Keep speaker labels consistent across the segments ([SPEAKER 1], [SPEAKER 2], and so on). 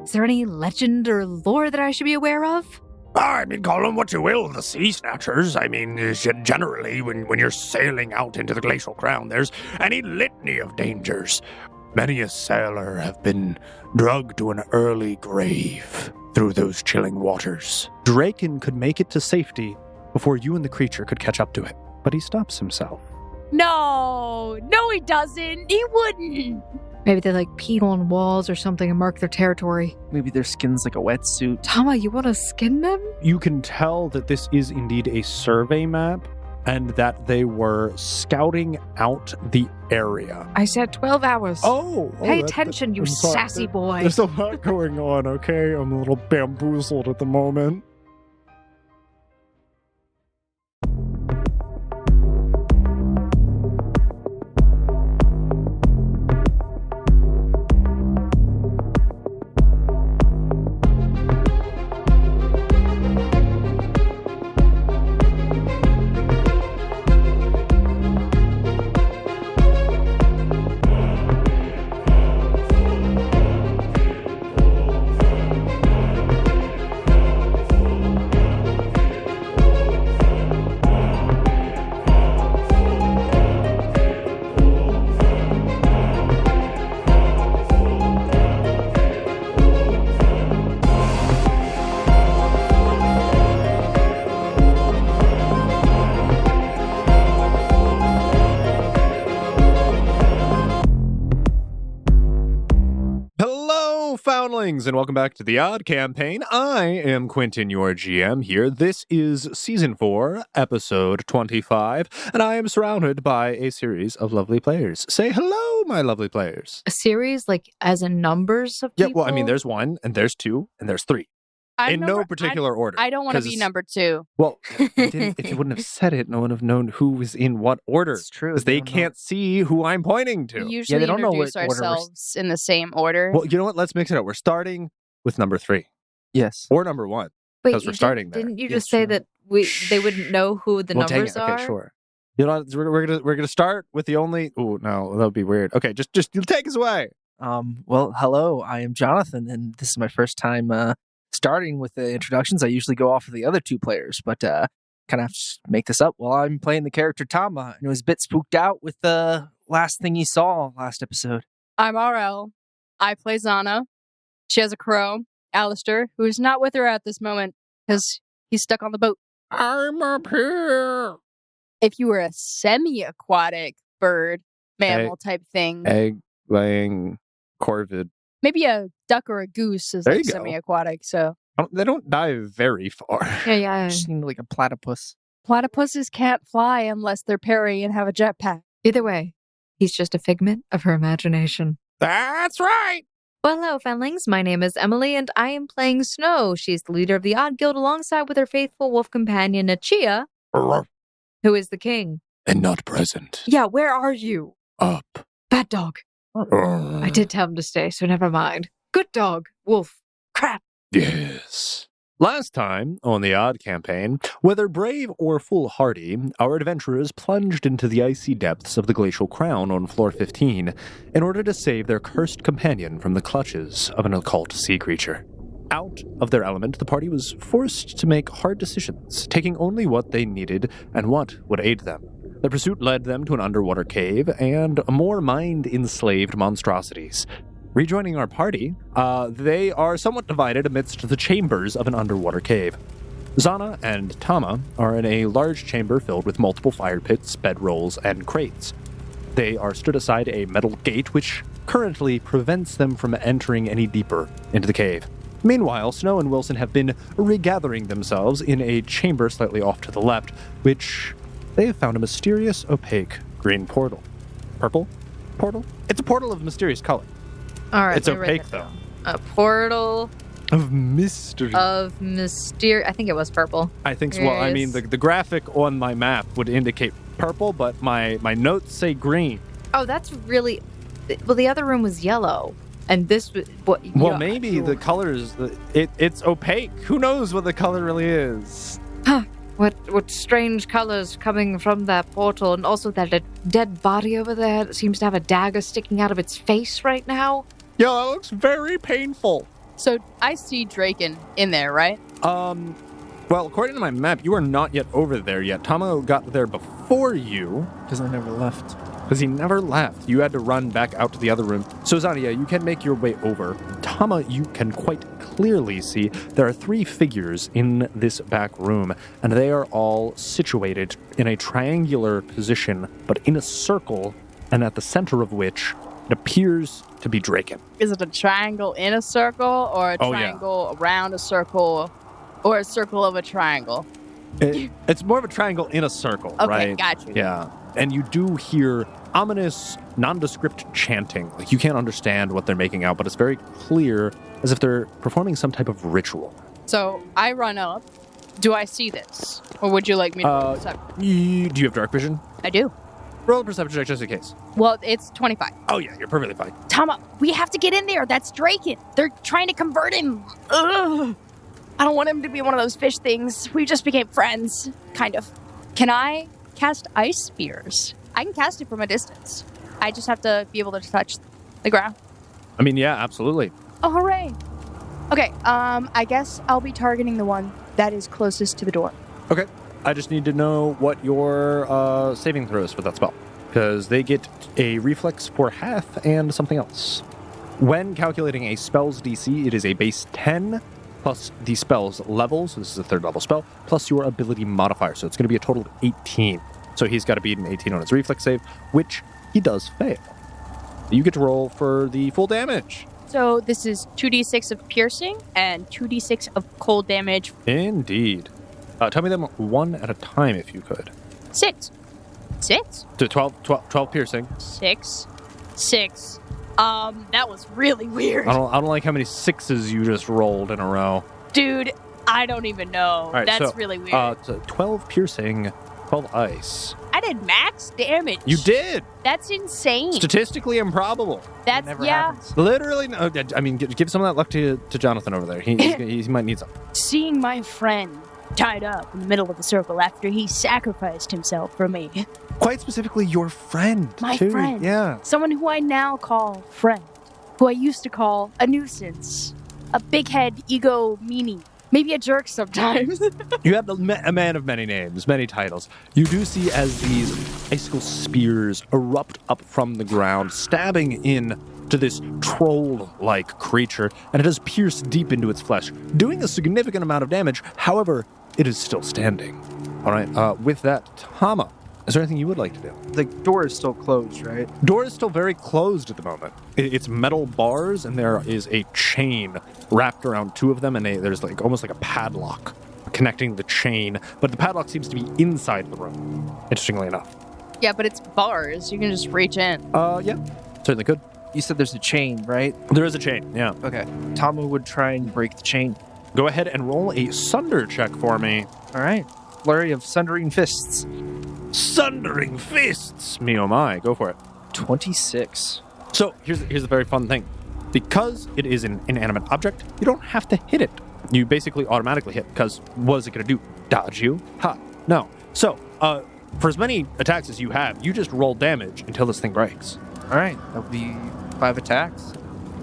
[SPEAKER 1] Is there any legend or lore that I should be aware of?
[SPEAKER 2] I mean, call them what you will, the sea snatchers. I mean, generally, when you're sailing out into the glacial crown, there's any litany of dangers. Many a sailor have been drugged to an early grave through those chilling waters.
[SPEAKER 3] Draken could make it to safety before you and the creature could catch up to it, but he stops himself.
[SPEAKER 4] No, he doesn't. He wouldn't.
[SPEAKER 1] Maybe they pee on walls or something and mark their territory.
[SPEAKER 5] Maybe their skin's like a wetsuit.
[SPEAKER 1] Tama, you want to skin them?
[SPEAKER 3] You can tell that this is indeed a survey map and that they were scouting out the area.
[SPEAKER 1] I said 12 hours. Pay
[SPEAKER 3] that's
[SPEAKER 1] attention, you
[SPEAKER 3] I'm sorry.
[SPEAKER 1] sassy boy.
[SPEAKER 3] There's a lot going on, okay? I'm a little bamboozled at the moment. And welcome back to the Odd Campaign. I am Quentin, your GM here. This is Season 4, Episode 25, and I am surrounded by a series of lovely players. Say hello, my lovely players.
[SPEAKER 1] A series, as in numbers of people?
[SPEAKER 3] Yeah, well, I mean, there's 1, and there's 2, and there's 3. In no particular order.
[SPEAKER 4] I don't want to be number 2.
[SPEAKER 3] Well, if you wouldn't have said it, no one would have known who was in what order.
[SPEAKER 5] It's true.
[SPEAKER 3] Because they can't see who I'm pointing to.
[SPEAKER 4] We usually
[SPEAKER 5] they don't know
[SPEAKER 4] introduce
[SPEAKER 5] what order
[SPEAKER 4] ourselves in the same order.
[SPEAKER 3] Well, you know what? Let's mix it up. We're starting with number 3.
[SPEAKER 5] Yes.
[SPEAKER 3] Or number 1.
[SPEAKER 1] Wait,
[SPEAKER 3] because we're starting there.
[SPEAKER 1] Didn't you
[SPEAKER 5] Yes,
[SPEAKER 1] just say
[SPEAKER 5] sure.
[SPEAKER 1] that they wouldn't know who the numbers are?
[SPEAKER 3] Okay, sure. You know, we're gonna start with the only. Oh no, that would be weird. Okay, just take us away.
[SPEAKER 5] Well, hello. I am Jonathan, and this is my first time starting with the introductions. I usually go off of the other 2 players, but kind of have to make this up while I'm playing the character Tama, and was a bit spooked out with the last thing he saw last episode.
[SPEAKER 4] I'm RL. I play Zana. She has a crow, Alistair, who is not with her at this moment because he's stuck on the boat.
[SPEAKER 2] I'm up here.
[SPEAKER 4] If you were a semi-aquatic bird, mammal type thing,
[SPEAKER 3] Egg-laying corvid.
[SPEAKER 4] maybe a duck or a goose is
[SPEAKER 3] There you go.
[SPEAKER 4] semi-aquatic. So
[SPEAKER 3] They don't dive very far.
[SPEAKER 1] Yeah.
[SPEAKER 5] Just seemed like a platypus.
[SPEAKER 4] platypuses can't fly unless they're Perry and have a jetpack.
[SPEAKER 1] Either way, he's just a figment of her imagination.
[SPEAKER 2] That's right.
[SPEAKER 1] Well, hello, Fenlings. My name is Emily, and I am playing Snow. She's the leader of the Odd Guild alongside with her faithful wolf companion, Nachia, who is the king.
[SPEAKER 2] And not present.
[SPEAKER 1] Yeah, where are you?
[SPEAKER 2] Up.
[SPEAKER 1] Bad dog. I did tell him to stay, so never mind. Good dog. Wolf. Crap.
[SPEAKER 2] Yes.
[SPEAKER 3] Last time on the Odd Campaign, whether brave or foolhardy, our adventurers plunged into the icy depths of the glacial crown on floor 15 in order to save their cursed companion from the clutches of an occult sea creature. Out of their element, the party was forced to make hard decisions, taking only what they needed and what would aid them. The pursuit led them to an underwater cave and more mind-enslaved monstrosities. Rejoining our party, they are somewhat divided amidst the chambers of an underwater cave. Zana and Tama are in a large chamber filled with multiple fire pits, bedrolls, and crates. They are stood aside a metal gate which currently prevents them from entering any deeper into the cave. Meanwhile, Snow and Wilson have been regathering themselves in a chamber slightly off to the left, which they have found a mysterious, opaque green portal. Purple? Portal? It's a portal of mysterious color.
[SPEAKER 1] All right.
[SPEAKER 3] It's opaque, though.
[SPEAKER 1] A portal
[SPEAKER 3] Of mystery.
[SPEAKER 1] of mysterious. I think it was purple.
[SPEAKER 3] I think so. Well, I mean, the graphic on my map would indicate purple, but my notes say green.
[SPEAKER 1] Oh, that's really. Well, the other room was yellow, and this was.
[SPEAKER 3] Well, maybe the colors. It's opaque. Who knows what the color really is?
[SPEAKER 1] What strange colors coming from that portal, and also that dead body over there that seems to have a dagger sticking out of its face right now.
[SPEAKER 3] Yeah, that looks very painful.
[SPEAKER 4] So I see Draken in there, right?
[SPEAKER 3] Well, according to my map, you are not yet over there yet. Tama got there before you.
[SPEAKER 5] Because I never left.
[SPEAKER 3] Because he never left. You had to run back out to the other room. So, Zana, yeah, you can make your way over. Tama, you can quite clearly see there are 3 figures in this back room, and they are all situated in a triangular position, but in a circle, and at the center of which it appears to be Draken.
[SPEAKER 4] Is it a triangle in a circle, or a triangle around a circle, or a circle of a triangle?
[SPEAKER 3] It's more of a triangle in a circle, right?
[SPEAKER 4] Okay, got you.
[SPEAKER 3] Yeah. And you do hear ominous, nondescript chanting. Like, you can't understand what they're making out, but it's very clear as if they're performing some type of ritual.
[SPEAKER 4] So I run up. Do I see this? Or would you like me to roll perception?
[SPEAKER 3] Do you have dark vision?
[SPEAKER 4] I do.
[SPEAKER 3] Roll a perception check just in case.
[SPEAKER 4] Well, it's 25.
[SPEAKER 3] Oh, yeah, you're perfectly fine.
[SPEAKER 6] Tama, we have to get in there. That's Draken. They're trying to convert him. Ugh. I don't want him to be one of those fish things. We just became friends, kind of.
[SPEAKER 4] Can I cast ice spears? I can cast it from a distance. I just have to be able to touch the ground.
[SPEAKER 3] I mean, yeah, absolutely.
[SPEAKER 4] Oh, hooray. Okay, I guess I'll be targeting the one that is closest to the door.
[SPEAKER 3] Okay. I just need to know what your saving throw is for that spell. Because they get a reflex for half and something else. When calculating a spell's DC, it is a base 10 plus the spell's level, so this is a 3rd level spell, plus your ability modifier. So it's going to be a total of 18. So he's got to beat an 18 on his reflex save, which he does fail. You get to roll for the full damage.
[SPEAKER 4] So this is 2d6 of piercing and 2d6 of cold damage.
[SPEAKER 3] Indeed. Tell me them one at a time if you could.
[SPEAKER 4] 6. 6?
[SPEAKER 3] So 12 piercing.
[SPEAKER 4] 6. 6. That was really weird.
[SPEAKER 3] I don't like how many 6s you just rolled in a row.
[SPEAKER 4] Dude, I don't even know.
[SPEAKER 3] All right,
[SPEAKER 4] That's
[SPEAKER 3] so,
[SPEAKER 4] really weird.
[SPEAKER 3] So 12 piercing, 12 ice.
[SPEAKER 4] I did max damage.
[SPEAKER 3] You did!
[SPEAKER 4] That's insane.
[SPEAKER 3] Statistically improbable.
[SPEAKER 4] That's,
[SPEAKER 5] Never
[SPEAKER 4] yeah.
[SPEAKER 5] happens.
[SPEAKER 3] Literally, no. I mean, give some of that luck to Jonathan over there. He might need some.
[SPEAKER 6] Seeing my friend tied up in the middle of the circle after he sacrificed himself for me.
[SPEAKER 3] Quite specifically, your friend.
[SPEAKER 6] My
[SPEAKER 3] too.
[SPEAKER 6] friend.
[SPEAKER 3] Yeah.
[SPEAKER 6] Someone who I now call friend. Who I used to call a nuisance. A big head ego meanie. Maybe a jerk sometimes.
[SPEAKER 3] You have a man of many names, many titles. You do see as these icicle spears erupt up from the ground, stabbing in to this troll-like creature, and it has pierced deep into its flesh, doing a significant amount of damage. However, it is still standing. All right, with that, Tama, is there anything you would like to do?
[SPEAKER 5] The door is still closed, right?
[SPEAKER 3] Door is still very closed at the moment. It's metal bars, and there is a chain wrapped around 2 of them, and there's like almost like a padlock connecting the chain, but the padlock seems to be inside the room, interestingly enough.
[SPEAKER 4] Yeah, but it's bars. You can just reach in.
[SPEAKER 3] Yeah, certainly could.
[SPEAKER 5] You said there's a chain, right?
[SPEAKER 3] There is a chain, yeah.
[SPEAKER 5] Okay. Tama would try and break the chain.
[SPEAKER 3] Go ahead and roll a sunder check for me.
[SPEAKER 5] All right. Flurry of sundering fists.
[SPEAKER 3] Sundering fists! Me oh my, go for it.
[SPEAKER 5] 26.
[SPEAKER 3] So, here's the very fun thing. Because it is an inanimate object, you don't have to hit it. You basically automatically hit, because what is it going to do? Dodge you? Ha, no. So, for as many attacks as you have, you just roll damage until this thing breaks.
[SPEAKER 5] All right. That'll be 5 attacks.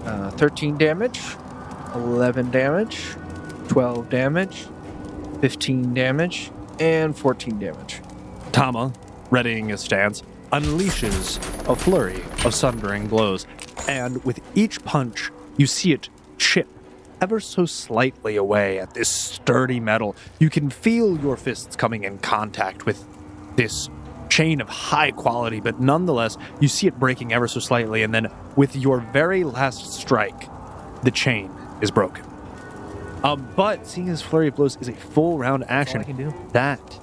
[SPEAKER 5] 13 damage. 11 damage. 12 damage. 15 damage. And 14 damage.
[SPEAKER 3] Tama, readying his stance, unleashes a flurry of sundering blows, and with each punch, you see it chip ever so slightly away at this sturdy metal. You can feel your fists coming in contact with this chain of high quality, but nonetheless, you see it breaking ever so slightly, and then with your very last strike, the chain is broken. But seeing as flurry of blows is a full round action,
[SPEAKER 5] That's all I can do.
[SPEAKER 3] that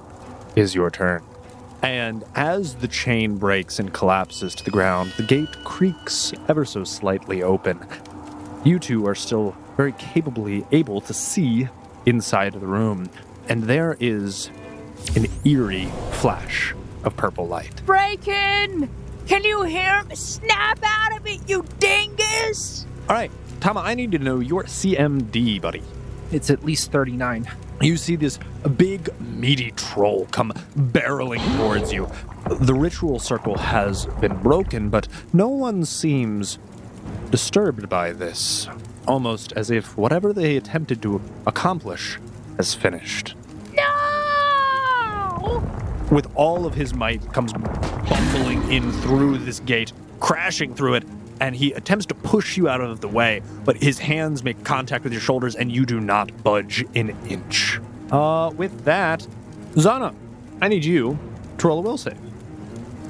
[SPEAKER 3] is your turn. And as the chain breaks and collapses to the ground, the gate creaks ever so slightly open. You two are still very capably able to see inside the room, and there is an eerie flash of purple light.
[SPEAKER 6] Draken! Can you hear me? Snap out of it, you dingus!
[SPEAKER 3] All right, Tama, I need to know your CMD, buddy.
[SPEAKER 5] It's at least 39.
[SPEAKER 3] You see this big, meaty troll come barreling towards you. The ritual circle has been broken, but no one seems disturbed by this. almost as if whatever they attempted to accomplish has finished.
[SPEAKER 6] No!
[SPEAKER 3] With all of his might, comes bumbling in through this gate, crashing through it, and he attempts to push you out of the way, but his hands make contact with your shoulders, and you do not budge an inch. With that, Zana, I need you to roll a will save.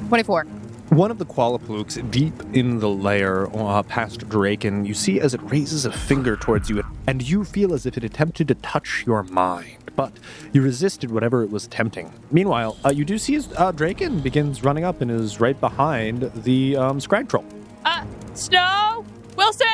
[SPEAKER 4] 24.
[SPEAKER 3] One of the Qualapluks deep in the lair past Draken, you see as it raises a finger towards you, and you feel as if it attempted to touch your mind, but you resisted whatever it was attempting. Meanwhile, you do see as Draken begins running up and is right behind the Scrag Troll.
[SPEAKER 4] Snow! Wilson!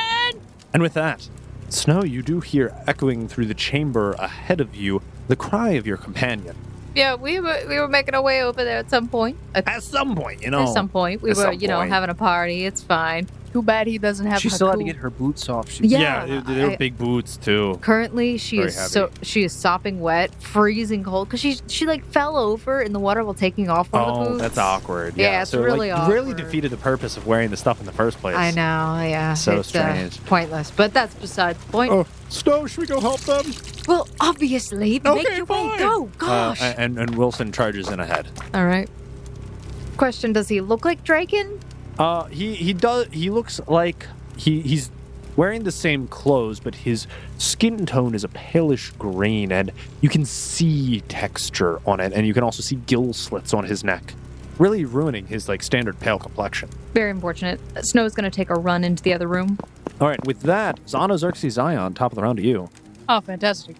[SPEAKER 3] And with that, Snow, you do hear echoing through the chamber ahead of you the cry of your companion.
[SPEAKER 1] Yeah, we were making our way over there at some point.
[SPEAKER 3] At some point,
[SPEAKER 1] At some point. We
[SPEAKER 3] At
[SPEAKER 1] were,
[SPEAKER 3] some point.
[SPEAKER 1] having a party. It's fine.
[SPEAKER 4] Too bad he doesn't have
[SPEAKER 5] She
[SPEAKER 4] a
[SPEAKER 5] still had to
[SPEAKER 4] cool-
[SPEAKER 5] get her boots off.
[SPEAKER 1] Yeah,
[SPEAKER 3] they're
[SPEAKER 1] I-
[SPEAKER 3] big boots too.
[SPEAKER 1] Currently, she
[SPEAKER 3] Very
[SPEAKER 1] is sopping wet, freezing cold, because she like fell over in the water while taking off one of the
[SPEAKER 3] Oh,
[SPEAKER 1] boots.
[SPEAKER 3] that's awkward.
[SPEAKER 1] Yeah, it's
[SPEAKER 3] so,
[SPEAKER 1] really
[SPEAKER 3] you really
[SPEAKER 1] awkward.
[SPEAKER 3] defeated the purpose of wearing the stuff in the first place.
[SPEAKER 1] I know, yeah.
[SPEAKER 3] So
[SPEAKER 1] it's,
[SPEAKER 3] strange.
[SPEAKER 1] Pointless, but that's besides the point.
[SPEAKER 2] Oh, Snow, should we go help them?
[SPEAKER 1] Well, obviously, make
[SPEAKER 2] Okay,
[SPEAKER 1] your way.
[SPEAKER 2] fine.
[SPEAKER 1] Go, gosh.
[SPEAKER 3] And Wilson charges in ahead.
[SPEAKER 1] All right. Question: does he look like Draken?
[SPEAKER 3] He does. He looks like he's wearing the same clothes, but his skin tone is a palish green, and you can see texture on it, and you can also see gill slits on his neck, really ruining his like standard pale complexion.
[SPEAKER 1] Very unfortunate. Snow's going to take a run into the other room.
[SPEAKER 3] All right, with that, Zana, Xerxes, Zion, top of the round to you.
[SPEAKER 4] Oh, fantastic.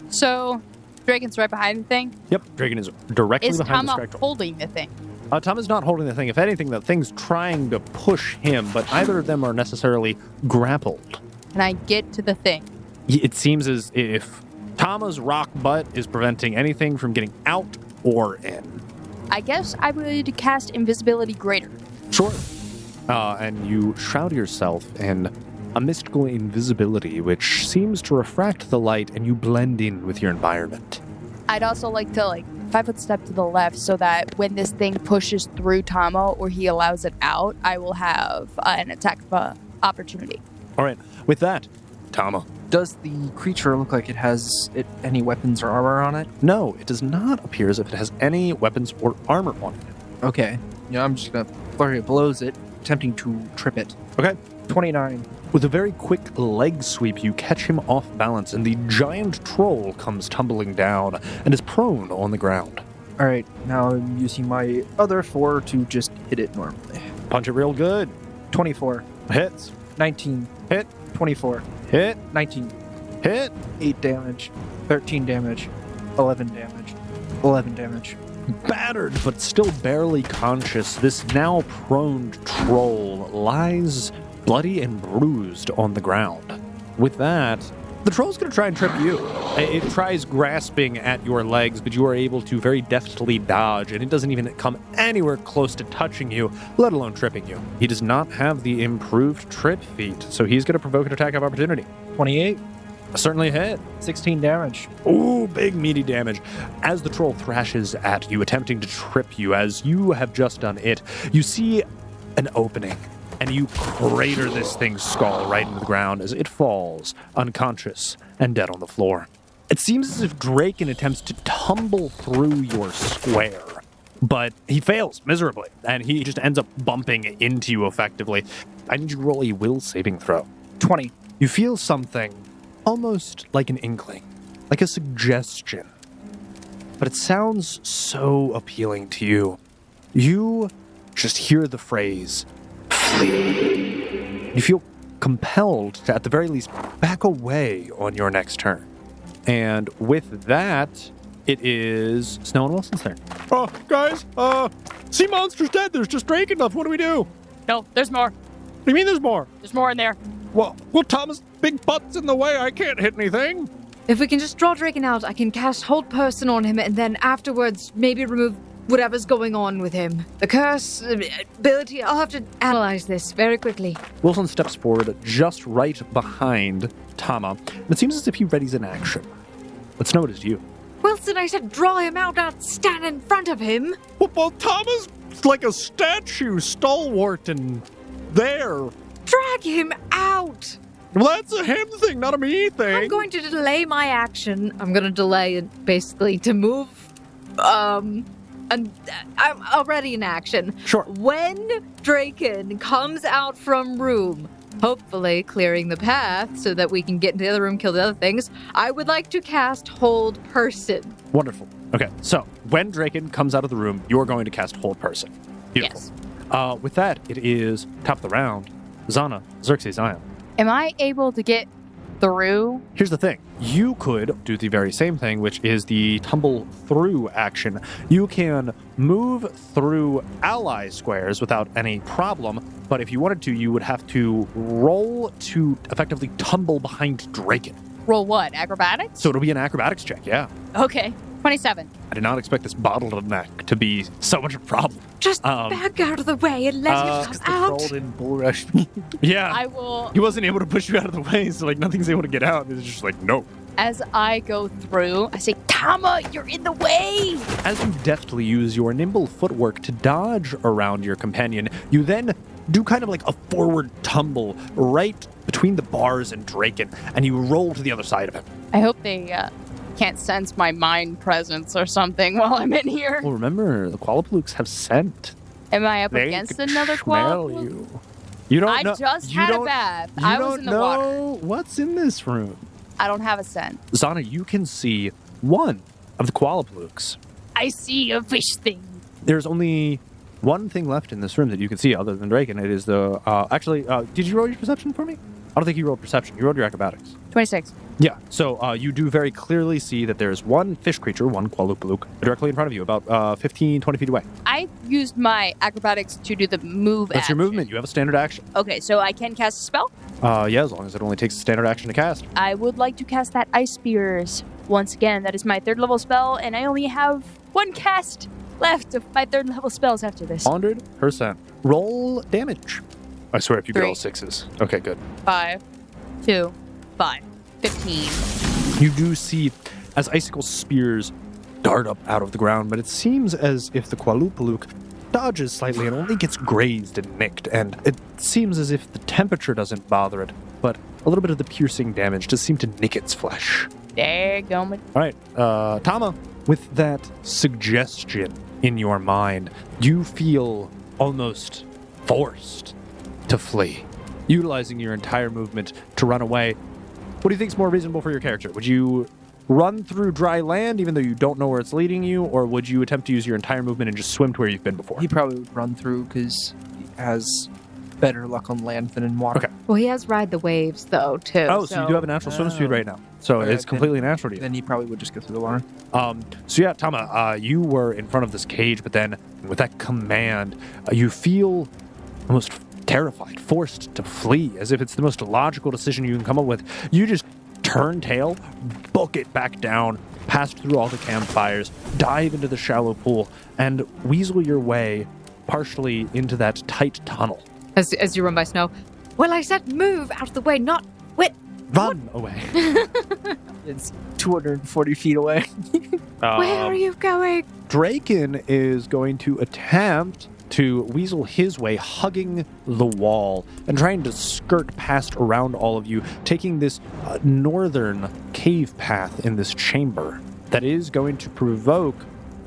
[SPEAKER 4] So, Draken's right behind the thing.
[SPEAKER 3] Yep, Draken is directly
[SPEAKER 4] Is
[SPEAKER 3] behind the
[SPEAKER 4] Tama
[SPEAKER 3] Scrag Troll.
[SPEAKER 4] holding the thing?
[SPEAKER 3] Tom is not holding the thing. If anything, the thing's trying to push him, but neither of them are necessarily grappled.
[SPEAKER 4] Can I get to the thing?
[SPEAKER 3] It seems as if Tama's rock butt is preventing anything from getting out or in.
[SPEAKER 4] I guess I would cast Invisibility Greater.
[SPEAKER 3] Sure. And you shroud yourself in a mystical invisibility, which seems to refract the light, and you blend in with your environment.
[SPEAKER 4] I'd also like to 5-foot step to the left so that when this thing pushes through Tama or he allows it out, I will have an attack of opportunity.
[SPEAKER 3] All right. With that, Tama.
[SPEAKER 5] Does the creature look like it has any weapons or armor on it?
[SPEAKER 3] No, it does not appear as if it has any weapons or armor on it.
[SPEAKER 5] Okay. Yeah, I'm just going to flurry of blows it, attempting to trip it.
[SPEAKER 3] Okay.
[SPEAKER 5] 29.
[SPEAKER 3] With a very quick leg sweep, you catch him off balance, and the giant troll comes tumbling down and is prone on the ground.
[SPEAKER 5] All right, now I'm using my other 4 to just hit it normally.
[SPEAKER 3] Punch it real good.
[SPEAKER 5] 24,
[SPEAKER 3] Hits.
[SPEAKER 5] 19,
[SPEAKER 3] Hit.
[SPEAKER 5] 24,
[SPEAKER 3] Hit.
[SPEAKER 5] 19,
[SPEAKER 3] Hit.
[SPEAKER 5] 8 damage, 13 damage, 11 damage, 11 damage.
[SPEAKER 3] Battered, but still barely conscious, this now prone troll lies bloody and bruised on the ground. With that, the troll's going to try and trip you. It tries grasping at your legs, but you are able to very deftly dodge, and it doesn't even come anywhere close to touching you, let alone tripping you. He does not have the improved trip feat, so he's going to provoke an attack of opportunity.
[SPEAKER 5] 28,
[SPEAKER 3] Certainly a hit.
[SPEAKER 5] 16 damage.
[SPEAKER 3] Ooh, big meaty damage. As the troll thrashes at you, attempting to trip you, as you have just done it, you see an opening, and you crater this thing's skull right into the ground as it falls, unconscious and dead on the floor. It seems as if Draken attempts to tumble through your square, but he fails miserably, and he just ends up bumping into you effectively. I need you to roll a will saving throw.
[SPEAKER 5] 20.
[SPEAKER 3] You feel something almost like an inkling, like a suggestion, but it sounds so appealing to you. You just hear the phrase, flee. You feel compelled to, at the very least, back away on your next turn. And with that, it is Snow and Wilson's turn.
[SPEAKER 2] Oh, guys, sea monster's dead. There's just Draken left. What do we do?
[SPEAKER 4] No, there's more.
[SPEAKER 2] What do you mean there's more?
[SPEAKER 4] There's more in there.
[SPEAKER 2] Well, Thomas' big butt's in the way. I can't hit anything.
[SPEAKER 1] If we can just draw Draken out, I can cast Hold Person on him, and then afterwards maybe remove whatever's going on with him. The curse, ability, I'll have to analyze this very quickly.
[SPEAKER 3] Wilson steps forward just right behind Tama, and it seems as if he readies an action. But Snow, it is you.
[SPEAKER 1] Wilson, I said draw him out, not stand in front of him.
[SPEAKER 2] Well, Thomas like a statue, stalwart and there.
[SPEAKER 1] Drag him out.
[SPEAKER 3] Well, that's a him thing, not a me thing.
[SPEAKER 1] I'm going to delay my action. I'm going to delay it basically to move. And I'm already in action.
[SPEAKER 3] Sure.
[SPEAKER 1] When Draken comes out from room, hopefully clearing the path so that we can get into the other room, kill the other things, I would like to cast Hold Person.
[SPEAKER 3] Wonderful. Okay, so when Draken comes out of the room, you're going to cast Hold Person. Beautiful.
[SPEAKER 1] Yes.
[SPEAKER 3] With that, it is top of the round. Zana, Xerxes, Zion.
[SPEAKER 4] Am I able to get through?
[SPEAKER 3] Here's the thing. You could do the very same thing, which is the tumble through action. You can move through ally squares without any problem, but if you wanted to, you would have to roll to effectively tumble behind Draken.
[SPEAKER 4] Roll what? Acrobatics?
[SPEAKER 3] So it'll be an acrobatics check, yeah.
[SPEAKER 4] Okay. 27.
[SPEAKER 3] I did not expect this bottleneck to be so much of a problem.
[SPEAKER 1] Just back out of the way and let him come out.
[SPEAKER 5] Rolled in bull rush me.
[SPEAKER 3] Yeah.
[SPEAKER 4] I will,
[SPEAKER 3] He wasn't able to push you out of the way, so like nothing's able to get out. It's just like, no.
[SPEAKER 4] as I go through, I say, Tama, you're in the way!
[SPEAKER 3] As you deftly use your nimble footwork to dodge around your companion, you then do kind of like a forward tumble right between the bars and Draken, and you roll to the other side of him.
[SPEAKER 4] I hope they can't sense my mind presence or something while I'm in here.
[SPEAKER 3] Well, remember, the Qualapalooks have scent.
[SPEAKER 4] Am I up
[SPEAKER 3] They
[SPEAKER 4] against
[SPEAKER 3] can
[SPEAKER 4] another
[SPEAKER 3] smell
[SPEAKER 4] Qualapalooq?
[SPEAKER 3] you. You don't
[SPEAKER 4] I
[SPEAKER 3] know.
[SPEAKER 4] just
[SPEAKER 3] you
[SPEAKER 4] had a
[SPEAKER 3] don't-
[SPEAKER 4] bath.
[SPEAKER 3] You
[SPEAKER 4] I
[SPEAKER 3] don't
[SPEAKER 4] was in the
[SPEAKER 3] know
[SPEAKER 4] water.
[SPEAKER 3] what's in this room.
[SPEAKER 4] I don't have a scent.
[SPEAKER 3] Zana, you can see one of the Qualapalooks.
[SPEAKER 6] I see a fish thing.
[SPEAKER 3] There's only one thing left in this room that you can see other than Draken. It is the... did you roll your perception for me? I don't think you rolled perception. You rolled your acrobatics.
[SPEAKER 4] 26.
[SPEAKER 3] Yeah, so you do very clearly see that there's one fish creature, one Qualapalooq, directly in front of you, about 15, 20 feet away.
[SPEAKER 4] I used my acrobatics to do the move
[SPEAKER 3] That's
[SPEAKER 4] action.
[SPEAKER 3] your movement. You have a standard action.
[SPEAKER 4] Okay, so I can cast a spell?
[SPEAKER 3] Yeah, as long as it only takes a standard action to cast.
[SPEAKER 4] I would like to cast that Ice Spears. Once again, that is my 3rd level spell, and I only have one cast left of my 3rd level spells after this.
[SPEAKER 3] 100%. Roll damage. I swear if you get
[SPEAKER 4] 3.
[SPEAKER 3] all 6s. Okay, good.
[SPEAKER 4] 5, 2, 5, 15.
[SPEAKER 3] You do see as icicle spears dart up out of the ground, but it seems as if the Qualapalooq dodges slightly and only gets grazed and nicked, and it seems as if the temperature doesn't bother it, but a little bit of the piercing damage does seem to nick its flesh.
[SPEAKER 4] There you go.
[SPEAKER 3] All right, Tama, with that suggestion in your mind, you feel almost forced to flee, utilizing your entire movement to run away. What do you think is more reasonable for your character? Would you run through dry land even though you don't know where it's leading you, or would you attempt to use your entire movement and just swim to where you've been before?
[SPEAKER 5] He probably would run through because he has better luck on land than in water.
[SPEAKER 3] Okay.
[SPEAKER 1] Well, he has ride the waves, though, too.
[SPEAKER 3] Oh, so you do have a natural swim speed right now. So
[SPEAKER 5] Alright,
[SPEAKER 3] it's completely natural to you.
[SPEAKER 5] Then he probably would just go through the water.
[SPEAKER 3] So yeah, Tama, you were in front of this cage, but then with that command, you feel almost terrified, forced to flee, as if it's the most logical decision you can come up with. You just turn tail, book it back down, pass through all the campfires, dive into the shallow pool, and weasel your way partially into that tight tunnel.
[SPEAKER 1] As you run by Snow. Well, I said move out of the way, not... Wait.
[SPEAKER 3] Run away.
[SPEAKER 5] It's 240 feet away.
[SPEAKER 1] Where are you going?
[SPEAKER 3] Draken is going to attempt to weasel his way, hugging the wall and trying to skirt past around all of you, taking this northern cave path in this chamber that is going to provoke